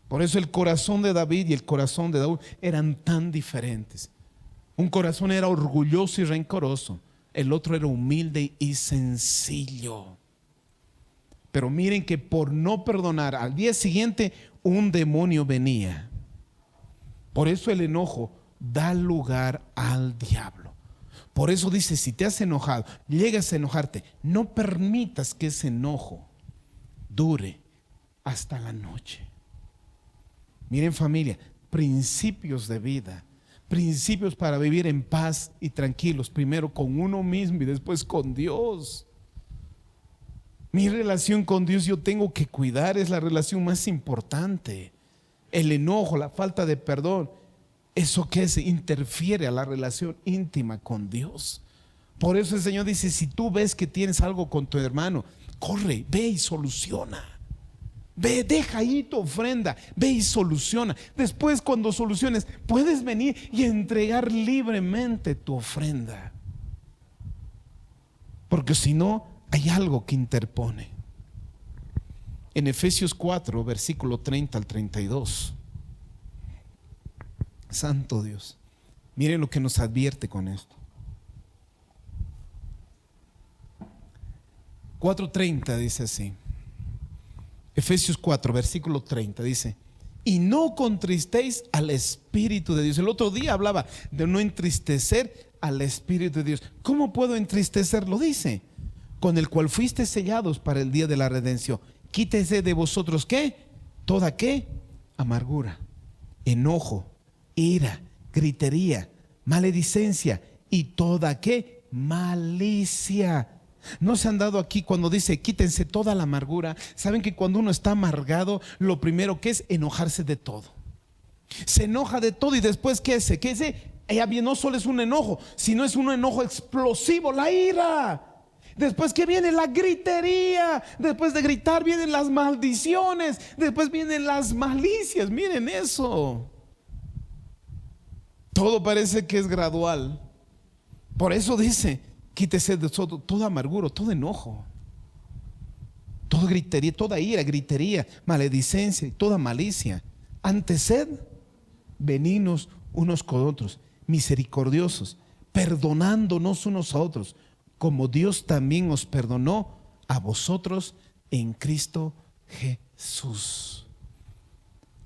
Por eso el corazón de David y el corazón de Saúl eran tan diferentes. Un corazón era orgulloso y rencoroso, el otro era humilde y sencillo. Pero miren que por no perdonar, al día siguiente un demonio venía. Por eso el enojo da lugar al diablo. Por eso dice, si te has enojado, llegas a enojarte, no permitas que ese enojo dure hasta la noche. Miren, familia, principios de vida, principios para vivir en paz y tranquilos, primero con uno mismo y después con Dios. Mi relación con Dios yo tengo que cuidar, es la relación más importante. El enojo, la falta de perdón, ¿eso qué es? Interfiere a la relación íntima con Dios. Por eso el Señor dice, si tú ves que tienes algo con tu hermano, corre, ve y soluciona. Ve, deja ahí tu ofrenda, ve y soluciona. Después, cuando soluciones, puedes venir y entregar libremente tu ofrenda. Porque si no, hay algo que interpone. En Efesios 4, versículo 30 al 32. Santo Dios, miren lo que nos advierte con esto. 4:30 dice así. Efesios 4, versículo 30 dice: y no contristéis al Espíritu de Dios. El otro día hablaba de no entristecer al Espíritu de Dios. ¿Cómo puedo entristecerlo? Dice: con el cual fuiste sellados para el día de la redención. Quítese de vosotros, ¿qué? Toda, ¿qué? Amargura, enojo, ira, gritería, maledicencia y toda, ¿qué? Malicia. ¿No se han dado aquí cuando dice quítense toda la amargura? Saben que cuando uno está amargado, lo primero que es enojarse de todo. Se enoja de todo y después ¿qué hace? ¿Qué hace? Ella bien, no solo es un enojo, sino es un enojo explosivo, la ira. Después que viene la gritería, después de gritar vienen las maldiciones, después vienen las malicias. Miren eso. Todo parece que es gradual. Por eso dice: quítese de toda amargura, todo enojo, toda gritería, toda ira, gritería, maledicencia y toda malicia. Ante sed, benignos unos con otros, misericordiosos, perdonándonos unos a otros, como Dios también os perdonó a vosotros en Cristo Jesús.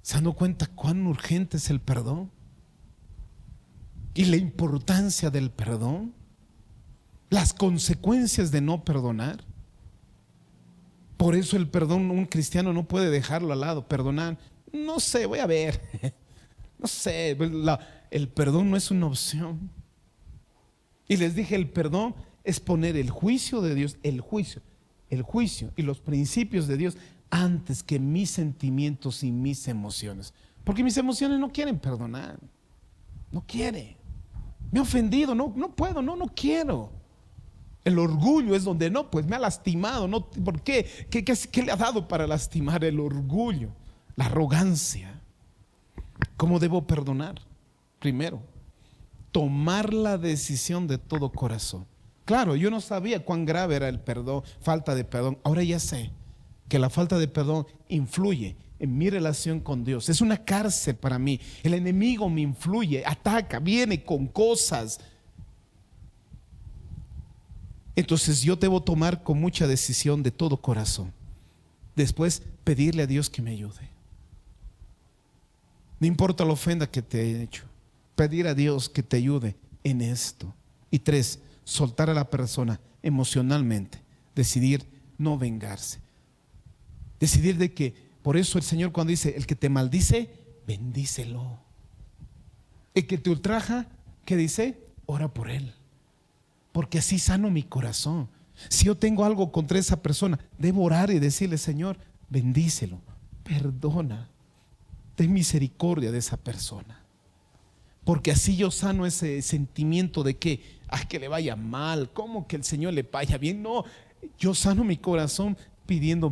¿Se han dado cuenta cuán urgente es el perdón? Y la importancia del perdón, las consecuencias de no perdonar. Por eso el perdón, un cristiano no puede dejarlo al lado. Perdonar, no sé, voy a ver. No sé, el perdón no es una opción. Y les dije, el perdón es poner el juicio de Dios, el juicio y los principios de Dios antes que mis sentimientos y mis emociones. Porque mis emociones no quieren perdonar. No quiere. Me ha ofendido, no puedo, no quiero. El orgullo es donde no, pues me ha lastimado, no, ¿por qué? ¿Qué le ha dado para lastimar? El orgullo, la arrogancia. ¿Cómo debo perdonar? Primero, tomar la decisión de todo corazón. Claro, yo no sabía cuán grave era el perdón, falta de perdón. Ahora ya sé que la falta de perdón influye en mi relación con Dios. Es una cárcel para mí. El enemigo me influye, ataca, viene con cosas. Entonces yo debo tomar con mucha decisión de todo corazón. Después pedirle a Dios que me ayude. No importa la ofenda que te he hecho, pedir a Dios que te ayude en esto. Y 3, soltar a la persona emocionalmente. Decidir no vengarse. Decidir de que, por eso el Señor cuando dice: el que te maldice, bendícelo. El que te ultraja, ¿qué dice? Ora por él. Porque así sano mi corazón. Si yo tengo algo contra esa persona, debo orar y decirle: Señor, bendícelo, perdona, ten misericordia de esa persona. Porque así yo sano ese sentimiento de que le vaya mal, ¿cómo que el Señor le vaya bien? No, yo sano mi corazón pidiendo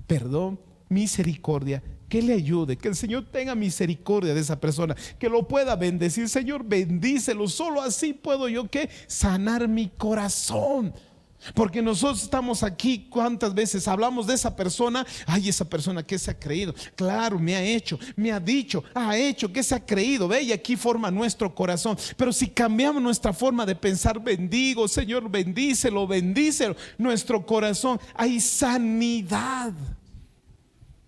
perdón, misericordia, que le ayude, que el Señor tenga misericordia de esa persona, que lo pueda bendecir. Señor, bendícelo. Solo así puedo yo sanar mi corazón. Porque nosotros estamos aquí, ¿cuántas veces hablamos de esa persona? Ay, esa persona que se ha creído. Claro, me ha hecho, me ha dicho, ha hecho, que se ha creído. Ve, y aquí forma nuestro corazón. Pero si cambiamos nuestra forma de pensar, bendigo, Señor, bendícelo, bendícelo, nuestro corazón, hay sanidad.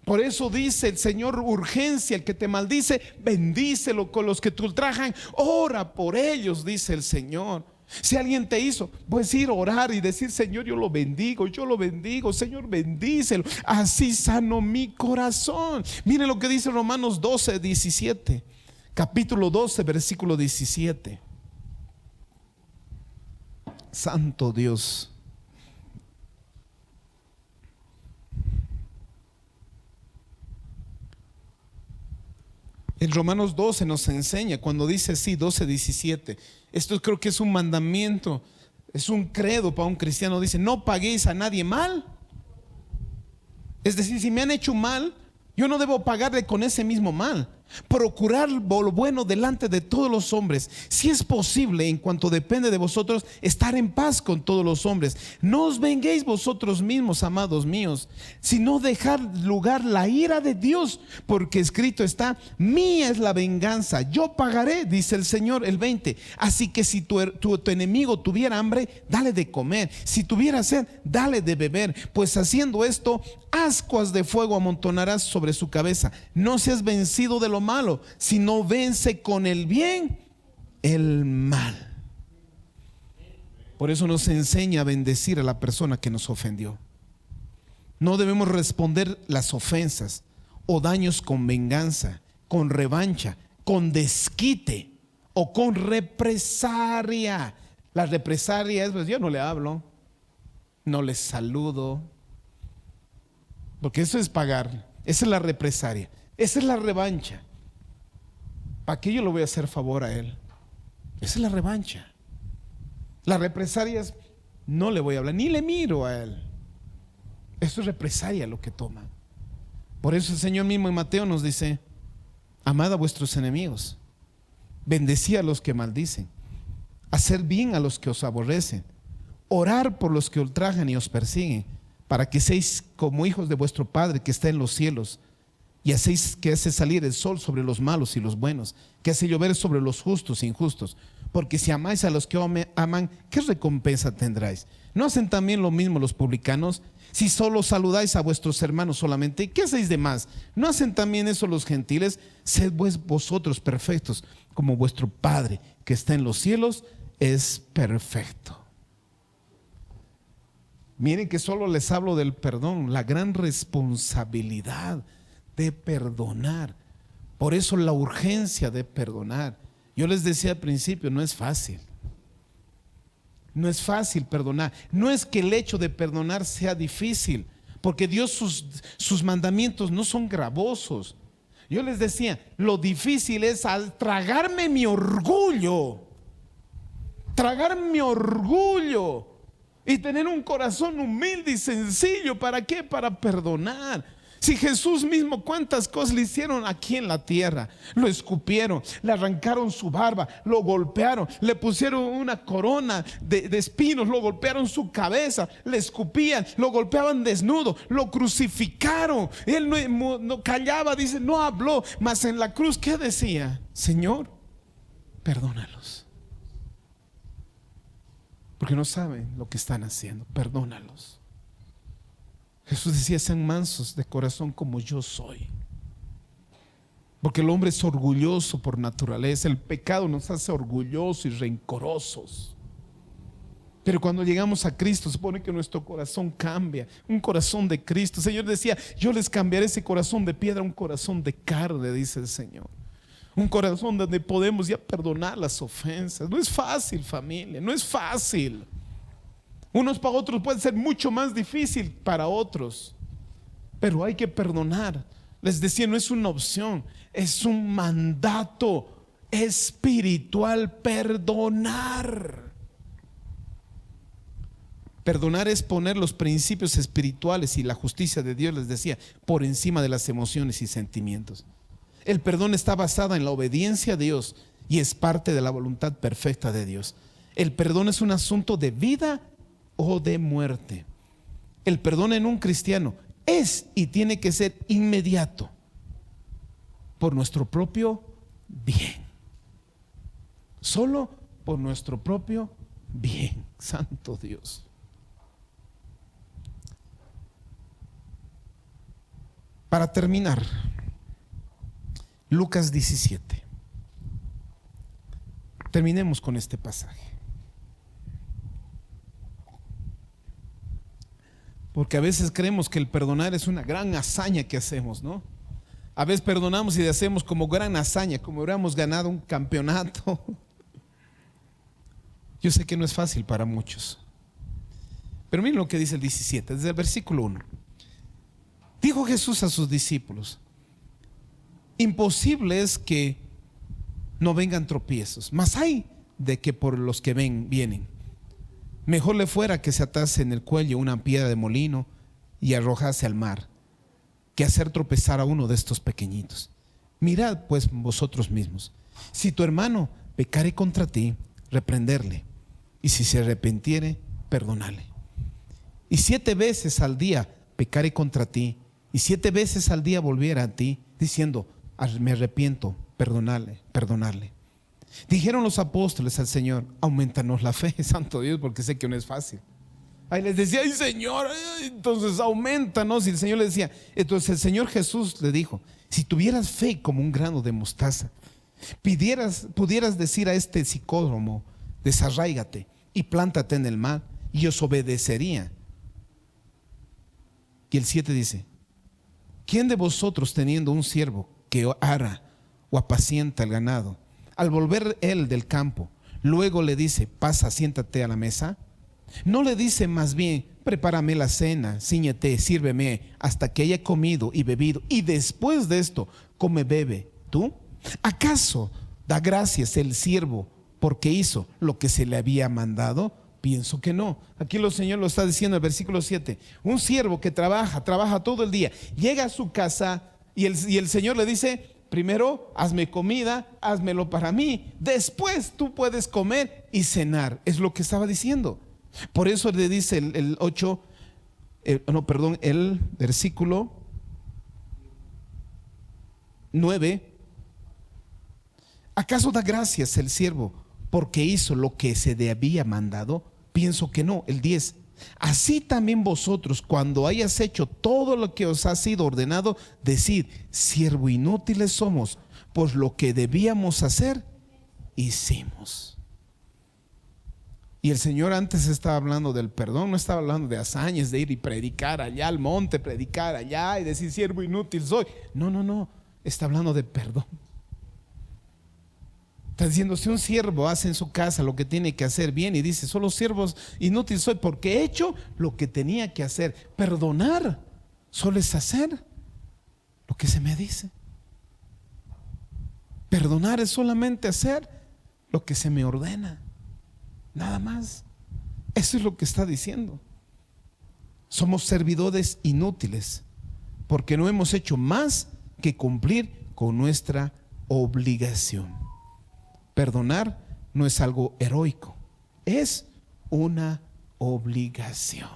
Por eso dice el Señor: urgencia, el que te maldice, bendícelo. Con los que te ultrajan, ora por ellos, dice el Señor. Si alguien te hizo, puedes ir a orar y decir: Señor, yo lo bendigo, Señor, bendícelo. Así sano mi corazón. Miren lo que dice Romanos 12, 17. Capítulo 12, versículo 17. Santo Dios. En Romanos 12 nos enseña, cuando dice así, 12, 17. Esto creo que es un mandamiento, es un credo para un cristiano. Dice: no paguéis a nadie mal. Es decir, si me han hecho mal, yo no debo pagarle con ese mismo mal. procurar lo bueno delante de todos los hombres, si es posible, en cuanto depende de vosotros, estar en paz con todos los hombres. No os venguéis vosotros mismos, amados míos, sino dejar lugar la ira de Dios, porque escrito está: mía es la venganza, yo pagaré, dice el Señor. El 20: así que si tu enemigo tuviera hambre, dale de comer; si tuviera sed, dale de beber, pues haciendo esto, ascuas de fuego amontonarás sobre su cabeza. No seas vencido de lo malo, sino vence con el bien el mal. Por eso nos enseña a bendecir a la persona que nos ofendió. No debemos responder las ofensas o daños con venganza, con revancha, con desquite o con represalia. La represalia es: pues yo no le hablo, no le saludo, porque eso es pagar. Esa es la represalia, esa es la revancha. ¿Para qué yo le voy a hacer favor a él? Esa es la revancha. La represalia es: no le voy a hablar, ni le miro a él. Eso es represalia lo que toma. Por eso el Señor mismo en Mateo nos dice: amad a vuestros enemigos, bendecid a los que maldicen, hacer bien a los que os aborrecen, orar por los que ultrajan y os persiguen, para que seáis como hijos de vuestro Padre que está en los cielos. Y hacéis que hace salir el sol sobre los malos y los buenos, que hace llover sobre los justos e injustos. Porque si amáis a los que aman, ¿qué recompensa tendráis? ¿No hacen también lo mismo los publicanos? Si solo saludáis a vuestros hermanos solamente, ¿qué hacéis de más? ¿No hacen también eso los gentiles? Sed pues vosotros perfectos, como vuestro Padre que está en los cielos es perfecto. Miren que solo les hablo del perdón, la gran responsabilidad de perdonar. Por eso la urgencia de perdonar. Yo les decía al principio, no es fácil. No es fácil perdonar. No es que el hecho de perdonar sea difícil, porque Dios sus mandamientos no son gravosos. Yo les decía, lo difícil es al tragarme mi orgullo. Tragar mi orgullo y tener un corazón humilde y sencillo. ¿Para qué? Para perdonar. Si Jesús mismo, cuántas cosas le hicieron aquí en la tierra. Lo escupieron, le arrancaron su barba, lo golpearon, le pusieron una corona de espinos, lo golpearon su cabeza, le escupían, lo golpeaban desnudo, lo crucificaron. Él no callaba, dice, no habló. Mas en la cruz, ¿qué decía? Señor, perdónalos, porque no saben lo que están haciendo. Perdónalos. Jesús decía: sean mansos de corazón como yo soy. Porque el hombre es orgulloso por naturaleza. El pecado nos hace orgullosos y rencorosos. Pero cuando llegamos a Cristo, se supone que nuestro corazón cambia. Un corazón de Cristo. El Señor decía: yo les cambiaré ese corazón de piedra a un corazón de carne, dice el Señor. Un corazón donde podemos ya perdonar las ofensas. No es fácil, familia, no es fácil. Unos para otros puede ser mucho más difícil para otros, pero hay que perdonar. Les decía, no es una opción, es un mandato espiritual. Perdonar. Perdonar es poner los principios espirituales y la justicia de Dios, les decía, por encima de las emociones y sentimientos. El perdón está basado en la obediencia a Dios y es parte de la voluntad perfecta de Dios. El perdón es un asunto de vida o de muerte. El perdón en un cristiano es y tiene que ser inmediato, por nuestro propio bien. Solo por nuestro propio bien. Santo Dios. Para terminar, Lucas 17. Terminemos con este pasaje. Porque a veces creemos que el perdonar es una gran hazaña que hacemos, ¿no? A veces perdonamos y hacemos como gran hazaña, como hubiéramos ganado un campeonato. Yo sé que no es fácil para muchos. Pero miren lo que dice el 17, desde el versículo 1. Dijo Jesús a sus discípulos: imposible es que no vengan tropiezos, mas hay de que por los que vienen. Mejor le fuera que se atase en el cuello una piedra de molino y arrojase al mar, que hacer tropezar a uno de estos pequeñitos. Mirad pues vosotros mismos. Si tu hermano pecare contra ti, reprenderle. Y si se arrepintiere, perdonarle. Y 7 veces al día pecare contra ti, y 7 veces al día volviera a ti, diciendo, me arrepiento, perdonarle. Dijeron los apóstoles al Señor, aumentanos la fe, santo Dios, porque sé que no es fácil. Ahí les decía, ay Señor, entonces aumentanos. Y el Señor les decía, entonces el Señor Jesús le dijo, si tuvieras fe como un grano de mostaza, pudieras decir a este sicódromo, desarráigate y plántate en el mar, y os obedecería. Y el 7 dice, ¿quién de vosotros teniendo un siervo que ara o apacienta el ganado, al volver él del campo, luego le dice, pasa, siéntate a la mesa? ¿No le dice más bien, prepárame la cena, cíñete, sírveme hasta que haya comido y bebido, y después de esto come, bebe tú? ¿Acaso da gracias el siervo porque hizo lo que se le había mandado? Pienso que no. Aquí el Señor lo está diciendo en el versículo 7. Un siervo que trabaja todo el día, llega a su casa y el Señor le dice, primero hazme comida, házmelo para mí, después tú puedes comer y cenar. Es lo que estaba diciendo. Por eso le dice el versículo 9. ¿Acaso da gracias el siervo porque hizo lo que se le había mandado? Pienso que no. El 10. Así también vosotros, cuando hayas hecho todo lo que os ha sido ordenado, decid, siervo inútiles somos, pues lo que debíamos hacer, hicimos. Y el Señor antes estaba hablando del perdón, no estaba hablando de hazañas, de ir y predicar allá al monte, predicar allá y decir, siervo inútil soy. No, está hablando de perdón. Está diciendo, si un siervo hace en su casa lo que tiene que hacer bien y dice, solo siervos inútil soy porque he hecho lo que tenía que hacer. Perdonar solo es hacer lo que se me dice. Perdonar es solamente hacer lo que se me ordena. Nada más. Eso es lo que está diciendo. Somos servidores inútiles porque no hemos hecho más que cumplir con nuestra obligación. Perdonar no es algo heroico, es una obligación.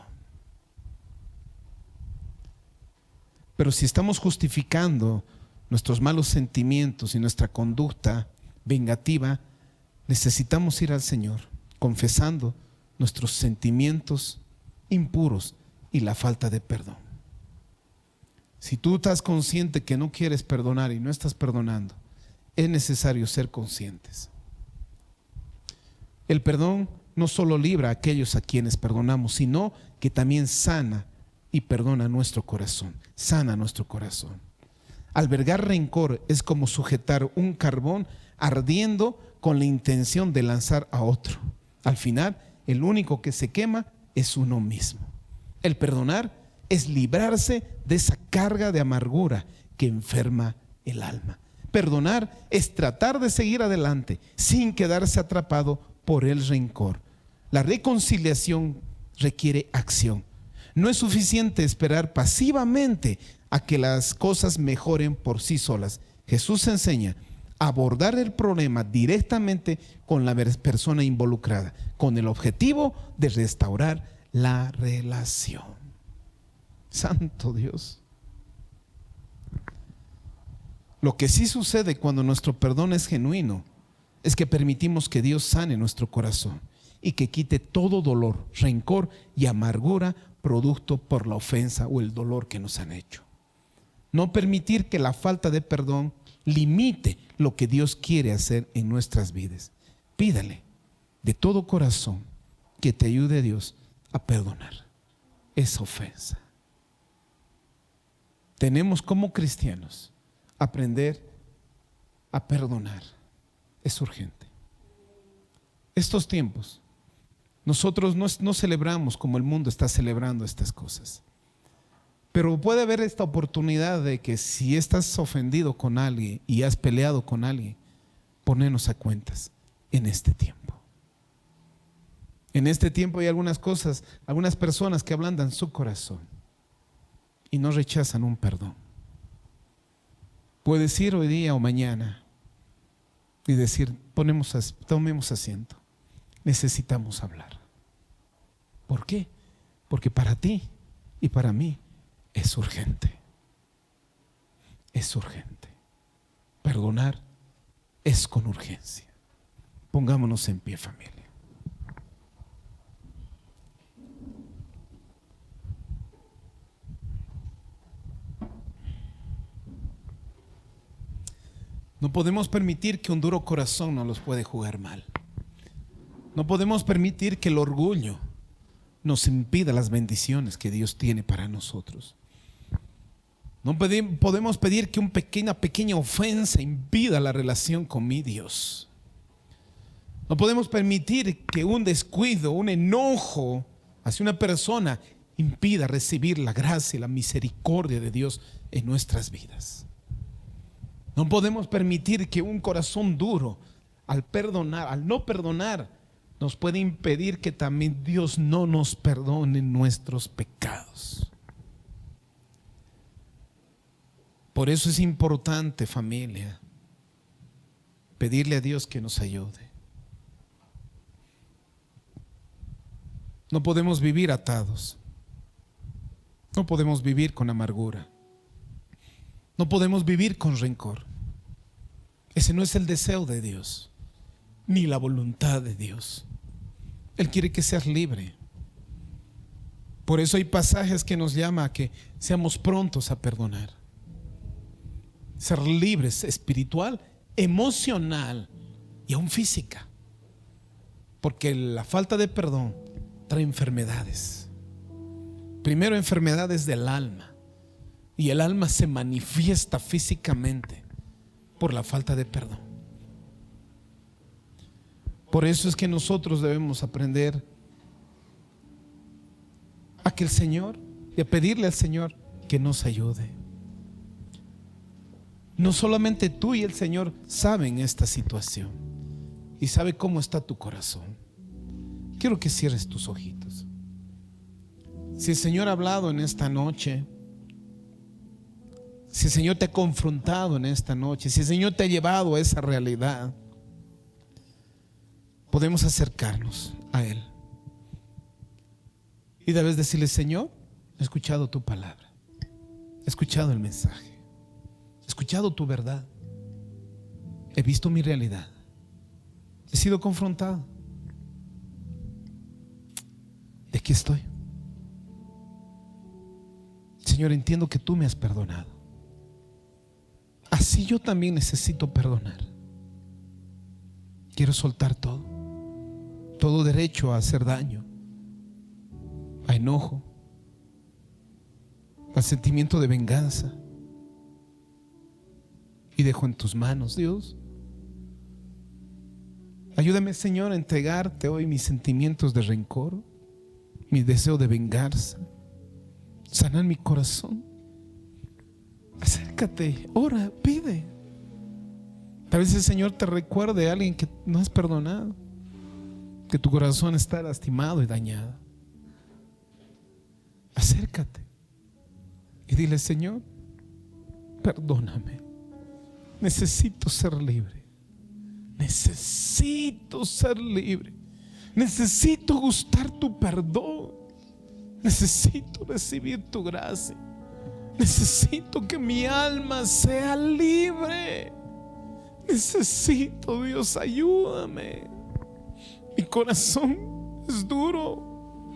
Pero si estamos justificando nuestros malos sentimientos y nuestra conducta vengativa, necesitamos ir al Señor confesando nuestros sentimientos impuros y la falta de perdón. Si tú estás consciente que no quieres perdonar y no estás perdonando, es necesario ser conscientes. El perdón no solo libra a aquellos a quienes perdonamos, sino que también sana y perdona nuestro corazón, sana nuestro corazón. Albergar rencor es como sujetar un carbón ardiendo con la intención de lanzar a otro. Al final, el único que se quema es uno mismo. El perdonar es librarse de esa carga de amargura que enferma el alma. Perdonar es tratar de seguir adelante sin quedarse atrapado por el rencor. La reconciliación requiere acción. No es suficiente esperar pasivamente a que las cosas mejoren por sí solas. Jesús enseña a abordar el problema directamente con la persona involucrada, con el objetivo de restaurar la relación. Santo Dios. Lo que sí sucede cuando nuestro perdón es genuino es que permitimos que Dios sane nuestro corazón y que quite todo dolor, rencor y amargura producto por la ofensa o el dolor que nos han hecho. No permitir que la falta de perdón limite lo que Dios quiere hacer en nuestras vidas. Pídale de todo corazón que te ayude Dios a perdonar esa ofensa. Tenemos como cristianos aprender a perdonar. Es urgente. Estos tiempos, nosotros no celebramos como el mundo está celebrando estas cosas. Pero puede haber esta oportunidad de que si estás ofendido con alguien y has peleado con alguien, ponernos a cuentas en este tiempo. En este tiempo hay algunas cosas, algunas personas que ablandan su corazón y no rechazan un perdón. Puedes ir hoy día o mañana y decir, tomemos asiento. Necesitamos hablar. ¿Por qué? Porque para ti y para mí es urgente. Es urgente. Perdonar es con urgencia. Pongámonos en pie, familia. No podemos permitir que un duro corazón nos los puede jugar mal. No podemos permitir que el orgullo nos impida las bendiciones que Dios tiene para nosotros. No podemos pedir que una pequeña ofensa impida la relación con mi Dios. No podemos permitir que un descuido, un enojo hacia una persona impida recibir la gracia y la misericordia de Dios en nuestras vidas. No podemos permitir que un corazón duro, al no perdonar, nos puede impedir que también Dios no nos perdone nuestros pecados. Por eso es importante, familia, pedirle a Dios que nos ayude. No podemos vivir atados. No podemos vivir con amargura. No podemos vivir con rencor. Ese no es el deseo de Dios, ni la voluntad de Dios. Él quiere que seas libre. Por eso hay pasajes que nos llama a que seamos prontos a perdonar. Ser libres espiritual, emocional y aún física. Porque la falta de perdón trae enfermedades. Primero, enfermedades del alma. Y el alma se manifiesta físicamente por la falta de perdón. Por eso es que nosotros debemos aprender a que el Señor, y a pedirle al Señor que nos ayude. No solamente tú y el Señor saben esta situación y sabe cómo está tu corazón. Quiero que cierres tus ojitos. Si el Señor ha hablado en esta noche, si el Señor te ha confrontado en esta noche, si el Señor te ha llevado a esa realidad, podemos acercarnos a Él y debes decirle: Señor, he escuchado tu palabra, he escuchado el mensaje, he escuchado tu verdad, he visto mi realidad, he sido confrontado. De aquí estoy. Señor, entiendo que tú me has perdonado. Así yo también necesito perdonar. Quiero soltar todo derecho a hacer daño, a enojo, al sentimiento de venganza. Y dejo en tus manos, Dios. Ayúdame, Señor, a entregarte hoy mis sentimientos de rencor, mi deseo de venganza. Sanar mi corazón. Acércate, ora, pide. Tal vez el Señor te recuerde a alguien que no has perdonado, que tu corazón está lastimado y dañado. Acércate y dile: Señor, perdóname. Necesito ser libre. Necesito ser libre. Necesito gustar tu perdón. Necesito recibir tu gracia. Necesito que mi alma sea libre. Necesito, Dios, ayúdame. Mi corazón es duro.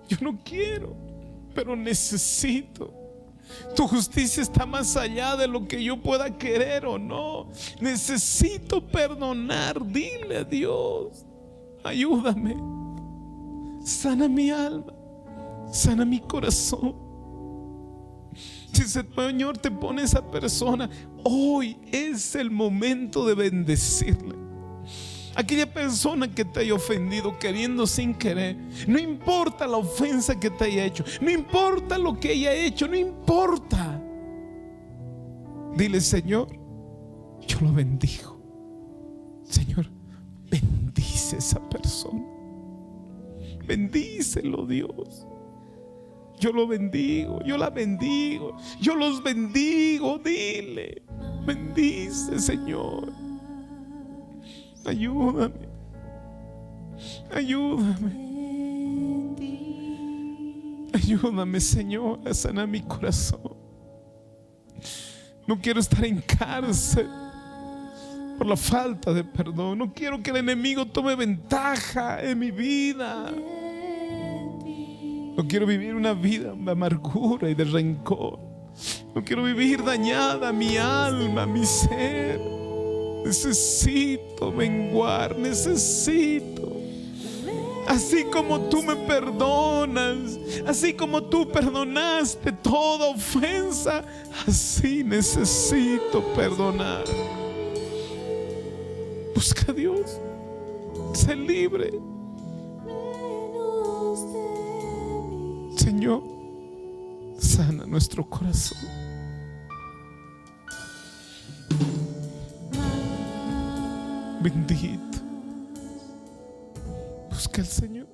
Yo no quiero, pero necesito. Tu justicia está más allá de lo que yo pueda querer o no. Necesito perdonar. Dile a Dios: ayúdame. Sana mi alma, sana mi corazón. Si el Señor te pone esa persona, hoy es el momento de bendecirle. Aquella persona que te haya ofendido queriendo sin querer, no importa la ofensa que te haya hecho, no importa lo que haya hecho, no importa. Dile: Señor, yo lo bendigo. Señor, bendice a esa persona. Bendícelo, Dios. Yo lo bendigo, yo la bendigo, yo los bendigo. Dile, bendice, Señor. Ayúdame, ayúdame. Ayúdame, Señor, a sanar mi corazón. No quiero estar en cárcel por la falta de perdón. No quiero que el enemigo tome ventaja en mi vida. No quiero vivir una vida de amargura y de rencor. No quiero vivir dañada mi alma, mi ser. Necesito menguar, necesito. Así como tú me perdonas, así como tú perdonaste toda ofensa, así necesito perdonar. Busca a Dios, sé libre. Señor, sana nuestro corazón. Bendito. Busca al Señor.